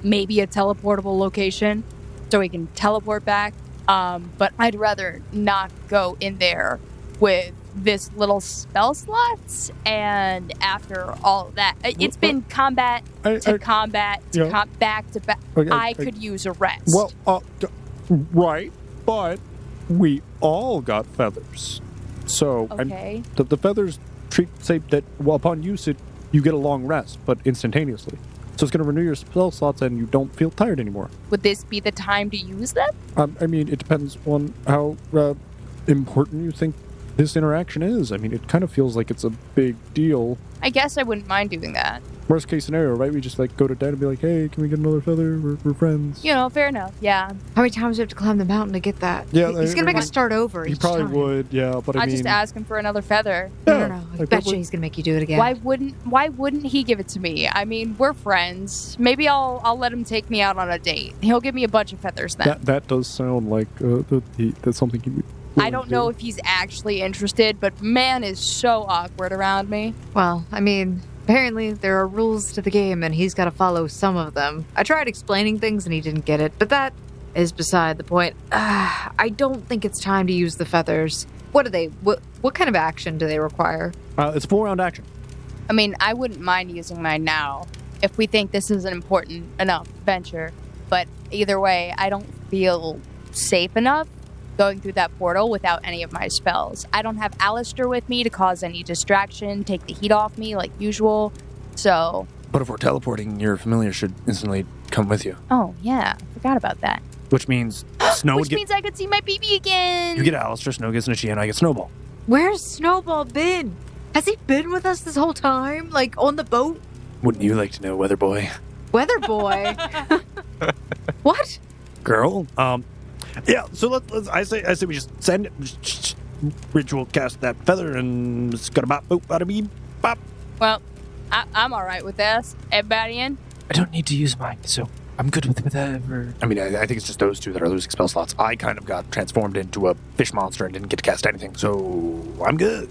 [SPEAKER 4] maybe a teleportable location so we can teleport back. But I'd rather not go in there with this little spell slots, and after all of that, it's been combat to combat to back to back. I could use a rest.
[SPEAKER 3] Well, right, but we all got feathers. So
[SPEAKER 4] okay.
[SPEAKER 3] The feathers say that upon use it, you get a long rest, but instantaneously. So it's going to renew your spell slots, and you don't feel tired anymore.
[SPEAKER 4] Would this be the time to use them?
[SPEAKER 3] I mean, it depends on how important you think this interaction is. I mean, it kind of feels like it's a big deal.
[SPEAKER 4] I guess I wouldn't mind doing that.
[SPEAKER 3] Worst case scenario, right? We just go to Dad and be like, hey, can we get another feather? We're friends.
[SPEAKER 4] Fair enough, yeah.
[SPEAKER 1] How many times do we have to climb the mountain to get that?
[SPEAKER 3] Yeah,
[SPEAKER 1] he's going to make us start over
[SPEAKER 3] He
[SPEAKER 1] each
[SPEAKER 3] probably
[SPEAKER 1] time.
[SPEAKER 3] would, yeah, but I
[SPEAKER 4] I'll
[SPEAKER 3] mean...
[SPEAKER 4] just ask him for another feather.
[SPEAKER 1] No. I bet you he's going to make you do it again.
[SPEAKER 4] Why wouldn't he give it to me? I mean, we're friends. Maybe I'll let him take me out on a date. He'll give me a bunch of feathers then.
[SPEAKER 3] That does sound like that's something he would...
[SPEAKER 4] I don't know if he's actually interested, but man is so awkward around me.
[SPEAKER 1] Well, I mean, apparently there are rules to the game, and he's got to follow some of them. I tried explaining things, and he didn't get it, but that is beside the point. I don't think it's time to use the feathers. What are they? What kind of action do they require?
[SPEAKER 3] It's a 4-round action.
[SPEAKER 4] I mean, I wouldn't mind using mine now if we think this is an important enough venture, but either way, I don't feel safe enough going through that portal without any of my spells. I don't have Alistair with me to cause any distraction, take the heat off me like usual, so...
[SPEAKER 2] But if we're teleporting, your familiar should instantly come with you.
[SPEAKER 4] Oh, yeah. Forgot about that.
[SPEAKER 2] Which means Snow
[SPEAKER 4] Which means I could see my BB again!
[SPEAKER 2] You get Alistair, Snow gets Nishi, and I get Snowball.
[SPEAKER 1] Where's Snowball been? Has he been with us this whole time? Like, on the boat?
[SPEAKER 2] Wouldn't you like to know, Weather Boy?
[SPEAKER 1] Weather Boy? What?
[SPEAKER 2] Girl, Yeah, so let's I say we just send it, ritual cast that feather, and it's gonna bop, boop, bada beep, bop.
[SPEAKER 4] Well, I'm all right with this. Everybody in?
[SPEAKER 5] I don't need to use mine, so I'm good with whatever.
[SPEAKER 2] I mean, I think it's just those two that are losing spell slots. I kind of got transformed into a fish monster and didn't get to cast anything, so I'm good.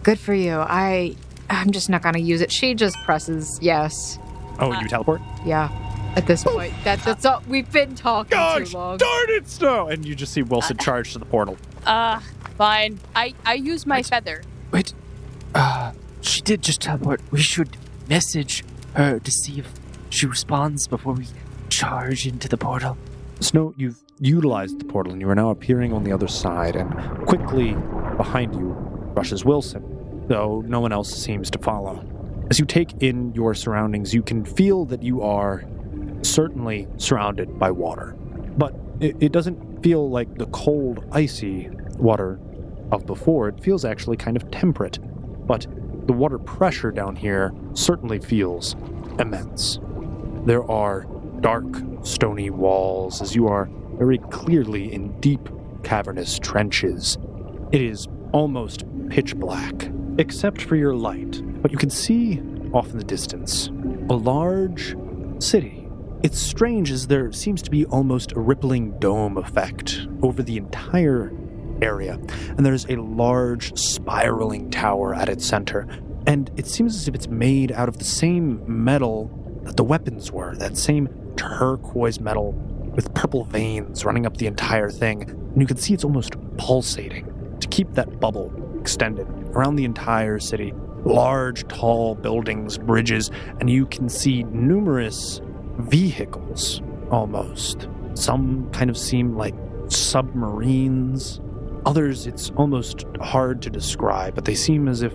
[SPEAKER 1] Good for you. I'm just not gonna use it. She just presses yes.
[SPEAKER 2] Oh, you teleport?
[SPEAKER 1] Yeah. At this point, that's all. We've been talking
[SPEAKER 2] Gosh,
[SPEAKER 1] too long.
[SPEAKER 2] darn it, Snow! And you just see Wilson charge to the portal.
[SPEAKER 4] Fine. I use my feather.
[SPEAKER 5] Wait, she did just teleport. We should message her to see if she responds before we charge into the portal.
[SPEAKER 3] Snow, you've utilized the portal and you are now appearing on the other side, and quickly behind you rushes Wilson, though no one else seems to follow. As you take in your surroundings, you can feel that you are certainly surrounded by water, but it doesn't feel like the cold, icy water of before. It feels actually kind of temperate, but the water pressure down here certainly feels immense. There are dark, stony walls as you are very clearly in deep, cavernous trenches. It is almost pitch black, except for your light, but you can see off in the distance a large city. It's strange as there seems to be almost a rippling dome effect over the entire area, and there's a large spiraling tower at its center, and it seems as if it's made out of the same metal that the weapons were, that same turquoise metal with purple veins running up the entire thing, and you can see it's almost pulsating to keep that bubble extended around the entire city. Large, tall buildings, bridges, and you can see numerous vehicles, almost. Some kind of seem like submarines. Others, it's almost hard to describe, but they seem as if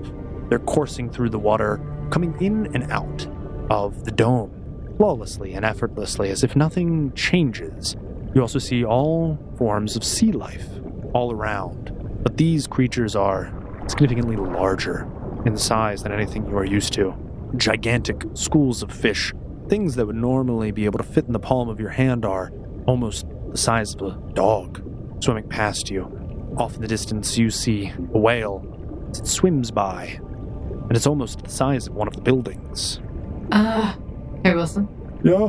[SPEAKER 3] they're coursing through the water, coming in and out of the dome, flawlessly and effortlessly, as if nothing changes. You also see all forms of sea life all around, but these creatures are significantly larger in size than anything you are used to. Gigantic schools of fish. Things that would normally be able to fit in the palm of your hand are almost the size of a dog swimming past you. Off in the distance, you see a whale as it swims by, and it's almost the size of one of the buildings.
[SPEAKER 1] Hey, Wilson.
[SPEAKER 2] Yeah,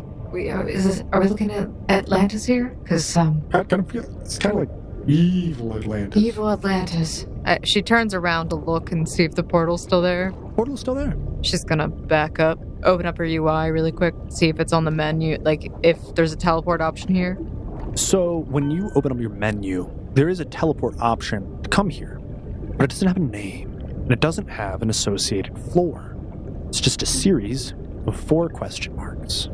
[SPEAKER 1] Are we looking at Atlantis here? Because,
[SPEAKER 2] I kind of feel it's kind of like evil Atlantis.
[SPEAKER 1] Evil Atlantis. She turns around to look and see if the portal's still there.
[SPEAKER 2] Portal's still there.
[SPEAKER 1] She's gonna back up, open up her UI really quick, see if it's on the menu, like if there's a teleport option here.
[SPEAKER 3] So when you open up your menu, there is a teleport option to come here, but it doesn't have a name, and it doesn't have an associated floor. It's just a series of 4 question marks,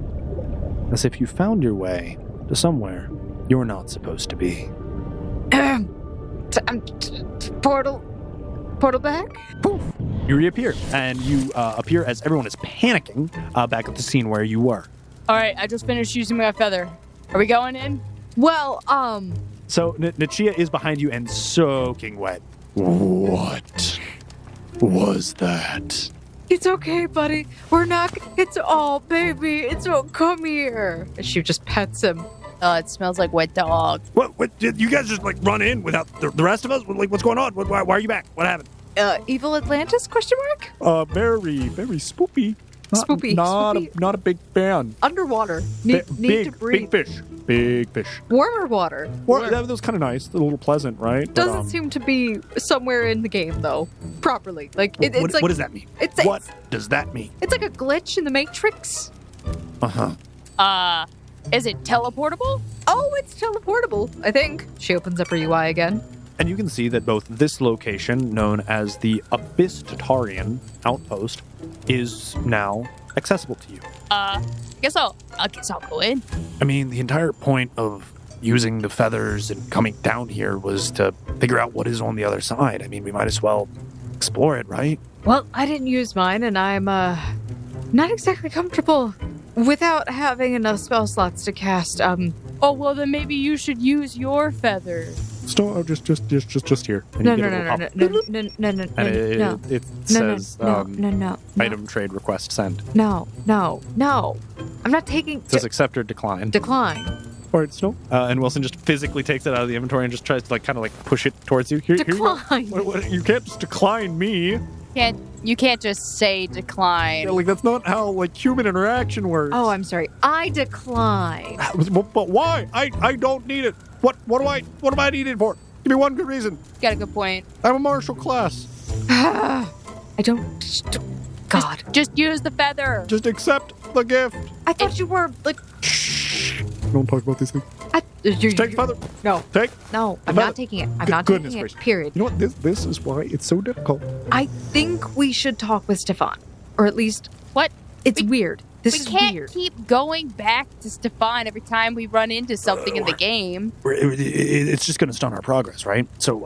[SPEAKER 3] as if you found your way to somewhere you're not supposed to be.
[SPEAKER 1] Portal back?
[SPEAKER 3] Poof! You reappear, and you appear as everyone is panicking back at the scene where you were.
[SPEAKER 4] All right, I just finished using my feather. Are we going in?
[SPEAKER 1] Well,
[SPEAKER 3] So Nachia is behind you and soaking wet.
[SPEAKER 2] What was that?
[SPEAKER 1] it's okay, buddy. We're not, it's all, baby. It's all, come here. And she just pets him.
[SPEAKER 4] It smells like wet dog.
[SPEAKER 2] What did you guys just like run in without the rest of us? Like, what's going on? Why are you back? What happened?
[SPEAKER 1] Evil Atlantis, question mark?
[SPEAKER 2] Very spoopy.
[SPEAKER 1] Spoopy.
[SPEAKER 2] Not a big fan.
[SPEAKER 1] Underwater. Need to breathe.
[SPEAKER 2] Big fish.
[SPEAKER 1] Warmer water.
[SPEAKER 2] Well, that was kind of nice. A little pleasant, right?
[SPEAKER 1] Doesn't seem to be somewhere in the game, though, properly. Like, it's like...
[SPEAKER 2] What does that mean? What does that mean?
[SPEAKER 1] It's like a glitch in the Matrix.
[SPEAKER 2] Uh-huh.
[SPEAKER 4] Is it teleportable?
[SPEAKER 1] Oh, it's teleportable, I think. She opens up her UI again.
[SPEAKER 3] And you can see that both this location, known as the Abyss Tatarian Outpost, is now accessible to you.
[SPEAKER 4] I guess I'll go in.
[SPEAKER 2] I mean, the entire point of using the feathers and coming down here was to figure out what is on the other side. I mean, we might as well explore it, right?
[SPEAKER 1] Well, I didn't use mine, and I'm, not exactly comfortable without having enough spell slots to cast,
[SPEAKER 4] Oh, well, then maybe you should use your feather.
[SPEAKER 2] Still, just here. And
[SPEAKER 1] No.
[SPEAKER 3] It says item trade request sent.
[SPEAKER 1] No. I'm not taking...
[SPEAKER 3] It says accept or decline.
[SPEAKER 1] Decline.
[SPEAKER 3] All right, Snow. And Wilson just physically takes it out of the inventory and just tries to kind of push it towards you. Here you go.
[SPEAKER 1] Decline.
[SPEAKER 3] What, you can't just decline me.
[SPEAKER 6] You can't just say decline.
[SPEAKER 3] Yeah, that's not how human interaction works.
[SPEAKER 1] Oh, I'm sorry. I decline.
[SPEAKER 3] But why? I don't need it. What am I needed for? Give me one good reason.
[SPEAKER 6] Got a good point.
[SPEAKER 3] I'm a martial class.
[SPEAKER 1] I don't. God.
[SPEAKER 6] Just use the feather.
[SPEAKER 3] Just accept the gift.
[SPEAKER 1] I thought you were
[SPEAKER 3] Shh. Don't talk about these things.
[SPEAKER 1] Take
[SPEAKER 3] Take feather.
[SPEAKER 1] No.
[SPEAKER 3] Take.
[SPEAKER 1] No, I'm
[SPEAKER 3] feather.
[SPEAKER 1] not taking it. I'm not
[SPEAKER 3] Goodness
[SPEAKER 1] taking it.
[SPEAKER 3] gracious.
[SPEAKER 1] Period.
[SPEAKER 3] You know what? This is why it's so difficult.
[SPEAKER 1] I think we should talk with Stefan. Or at least.
[SPEAKER 6] What?
[SPEAKER 1] It's weird. This
[SPEAKER 6] We
[SPEAKER 1] is
[SPEAKER 6] can't
[SPEAKER 1] weird.
[SPEAKER 6] keep going back to Stefan every time we run into something in the game.
[SPEAKER 2] It's just going to stunt our progress, right? So,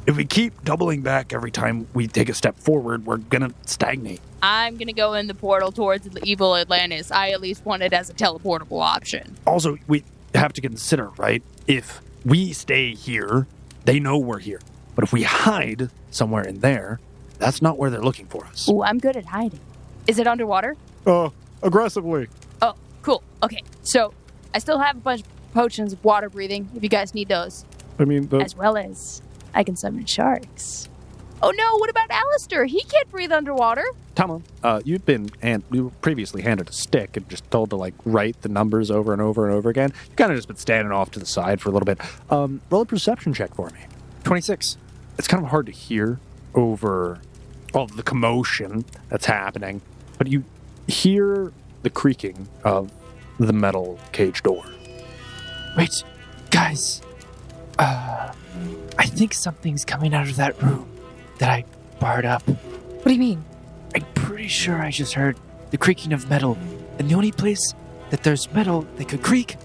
[SPEAKER 2] if we keep doubling back every time we take a step forward, we're going to stagnate.
[SPEAKER 6] I'm going to go in the portal towards the evil Atlantis. I at least want it as a teleportable option.
[SPEAKER 2] Also, we have to consider, right? If we stay here, they know we're here. But if we hide somewhere in there, that's not where they're looking for us.
[SPEAKER 6] Ooh, I'm good at hiding. Is it underwater?
[SPEAKER 3] Aggressively.
[SPEAKER 6] Oh, cool. Okay, so I still have a bunch of potions of water breathing if you guys need those.
[SPEAKER 3] I mean,
[SPEAKER 6] As well as I can summon sharks. Oh no, what about Alistair? He can't breathe underwater.
[SPEAKER 3] Tama, you were previously handed a stick and just told to write the numbers over and over and over again. You've kind of just been standing off to the side for a little bit. Roll a perception check for me.
[SPEAKER 5] 26.
[SPEAKER 3] It's kind of hard to hear over all of the commotion that's happening, but you hear the creaking of the metal cage door.
[SPEAKER 5] Wait, guys. I think something's coming out of that room that I barred up.
[SPEAKER 1] What do you mean?
[SPEAKER 5] I'm pretty sure I just heard the creaking of metal. And the only place that there's metal that could creak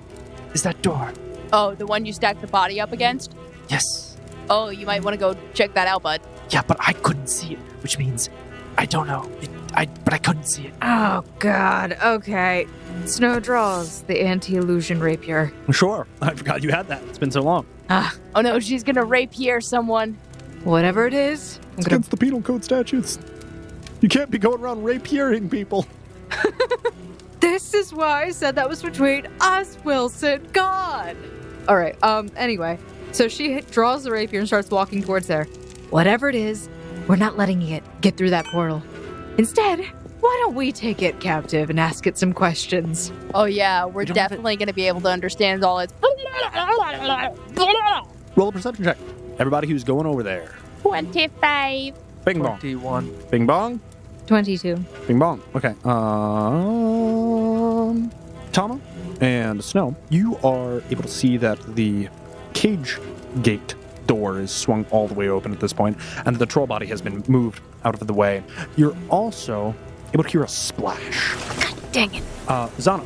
[SPEAKER 5] is that door.
[SPEAKER 6] Oh, the one you stacked the body up against?
[SPEAKER 5] Yes.
[SPEAKER 6] Oh, you might want to go check that out, bud.
[SPEAKER 5] Yeah, but I couldn't see it, which means I don't know. But I couldn't see it.
[SPEAKER 1] Oh, God. Okay. Snow draws the anti-illusion rapier.
[SPEAKER 3] Sure. I forgot you had that. It's been so long.
[SPEAKER 6] Oh no, she's gonna rapier someone.
[SPEAKER 1] Whatever it is, I'm
[SPEAKER 3] It's
[SPEAKER 1] gonna...
[SPEAKER 3] against the penal code statutes. You can't be going around rapiering people.
[SPEAKER 1] This is why I said that was between us, Wilson. God. All right. Anyway, so she draws the rapier and starts walking towards there. Whatever it is, we're not letting it get through that portal. Instead, why don't we take it captive and ask it some questions?
[SPEAKER 6] Oh yeah, we're definitely gonna be able to understand all its.
[SPEAKER 3] Roll a perception check. Everybody who's going over there.
[SPEAKER 6] 25.
[SPEAKER 3] Bing bong.
[SPEAKER 5] 21.
[SPEAKER 3] Bing bong.
[SPEAKER 1] 22.
[SPEAKER 3] Bing bong. Okay. Tama and Snow, you are able to see that the cage gate door is swung all the way open at this point, and the troll body has been moved out of the way. You're also able to hear a splash.
[SPEAKER 1] God dang it.
[SPEAKER 3] Zana,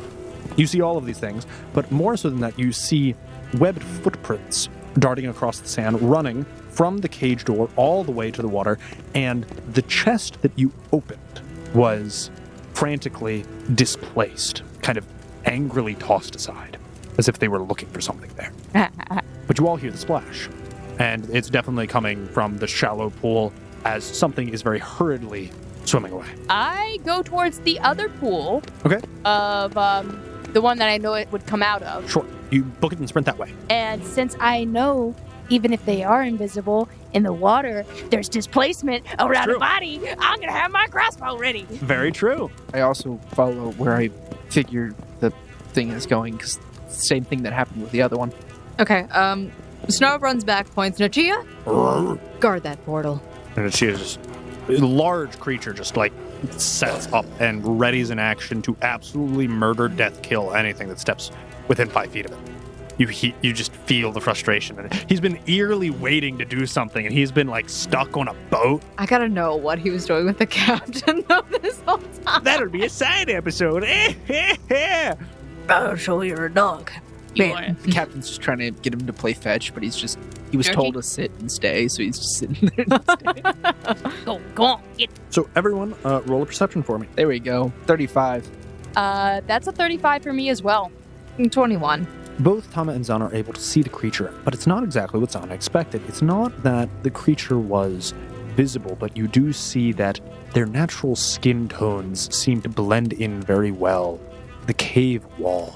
[SPEAKER 3] you see all of these things, but more so than that, you see webbed footprints darting across the sand, running from the cage door all the way to the water, and the chest that you opened was frantically displaced, kind of angrily tossed aside, as if they were looking for something there. But you all hear the splash, and it's definitely coming from the shallow pool as something is very hurriedly swimming away.
[SPEAKER 6] I go towards the other pool.
[SPEAKER 3] Okay.
[SPEAKER 6] Of the one that I know it would come out of.
[SPEAKER 3] Sure. You book it and sprint that way.
[SPEAKER 6] And since I know, even if they are invisible in the water, there's displacement around
[SPEAKER 3] true.
[SPEAKER 6] the body, I'm gonna have my crossbow ready.
[SPEAKER 3] Very true.
[SPEAKER 5] I also follow where I figure the thing is going, because same thing that happened with the other one.
[SPEAKER 1] Okay, Snow runs back, points. Nachia, guard that portal.
[SPEAKER 3] And she is just a large creature, just sets up and readies in action to absolutely murder, death, kill anything that steps within 5 feet of it. You just feel the frustration. And he's been eagerly waiting to do something, and he's been stuck on a boat.
[SPEAKER 1] I gotta know what he was doing with the captain though this whole time.
[SPEAKER 3] That'll be a side episode.
[SPEAKER 1] Oh, so you're a dog.
[SPEAKER 5] Man, the captain's just trying to get him to play fetch, but he was told to sit and stay, so he's just sitting there and stay.
[SPEAKER 6] Go on, get.
[SPEAKER 3] So everyone, roll a perception for me.
[SPEAKER 5] There we go. 35.
[SPEAKER 6] That's a 35 for me as well.
[SPEAKER 1] 21.
[SPEAKER 3] Both Tama and Zana are able to see the creature, but it's not exactly what Zana expected. It's not that the creature was visible, but you do see that their natural skin tones seem to blend in very well. The cave wall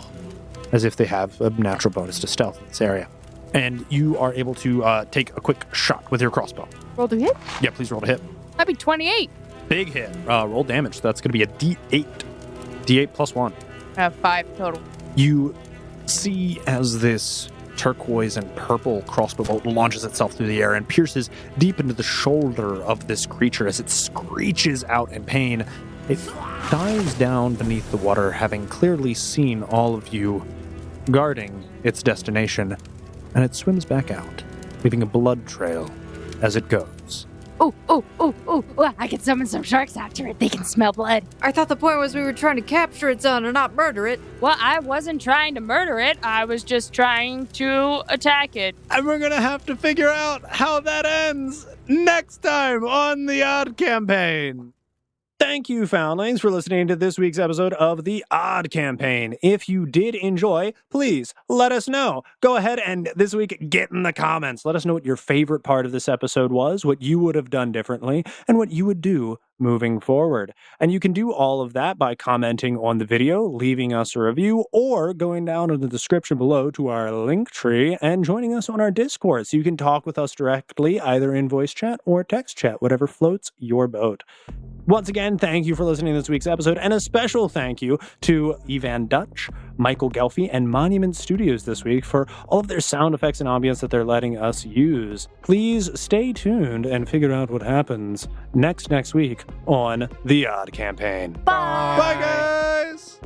[SPEAKER 3] as if they have a natural bonus to stealth in this area. And you are able to take a quick shot with your crossbow.
[SPEAKER 4] Roll to hit?
[SPEAKER 3] Yeah, please roll to hit.
[SPEAKER 4] That'd be 28.
[SPEAKER 3] Big hit. Roll damage. That's going to be a D8. D8 plus 1.
[SPEAKER 4] I have 5 total.
[SPEAKER 3] You see as this turquoise and purple crossbow bolt launches itself through the air and pierces deep into the shoulder of this creature as it screeches out in pain. It dives down beneath the water, having clearly seen all of you guarding its destination, and it swims back out, leaving a blood trail as it goes.
[SPEAKER 6] Ooh, I can summon some sharks after it. They can smell blood.
[SPEAKER 1] I thought the point was we were trying to capture its Zana, not murder it.
[SPEAKER 4] Well, I wasn't trying to murder it. I was just trying to attack it.
[SPEAKER 3] And we're going to have to figure out how that ends next time on the Odd Campaign. Thank you, Foundlings, for listening to this week's episode of The Odd Campaign. If you did enjoy, please let us know. Go ahead and this week get in the comments. Let us know what your favorite part of this episode was, what you would have done differently, and what you would do moving forward. And you can do all of that by commenting on the video, leaving us a review, or going down in the description below to our link tree and joining us on our Discord so you can talk with us directly, either in voice chat or text chat, whatever floats your boat. Once again, thank you for listening to this week's episode, and a special thank you to Evan Dutch, Michael Gelfi, and Monument Studios this week for all of their sound effects and ambience that they're letting us use. Please stay tuned and figure out what happens next week on The Odd Campaign.
[SPEAKER 6] Bye!
[SPEAKER 3] Bye, guys!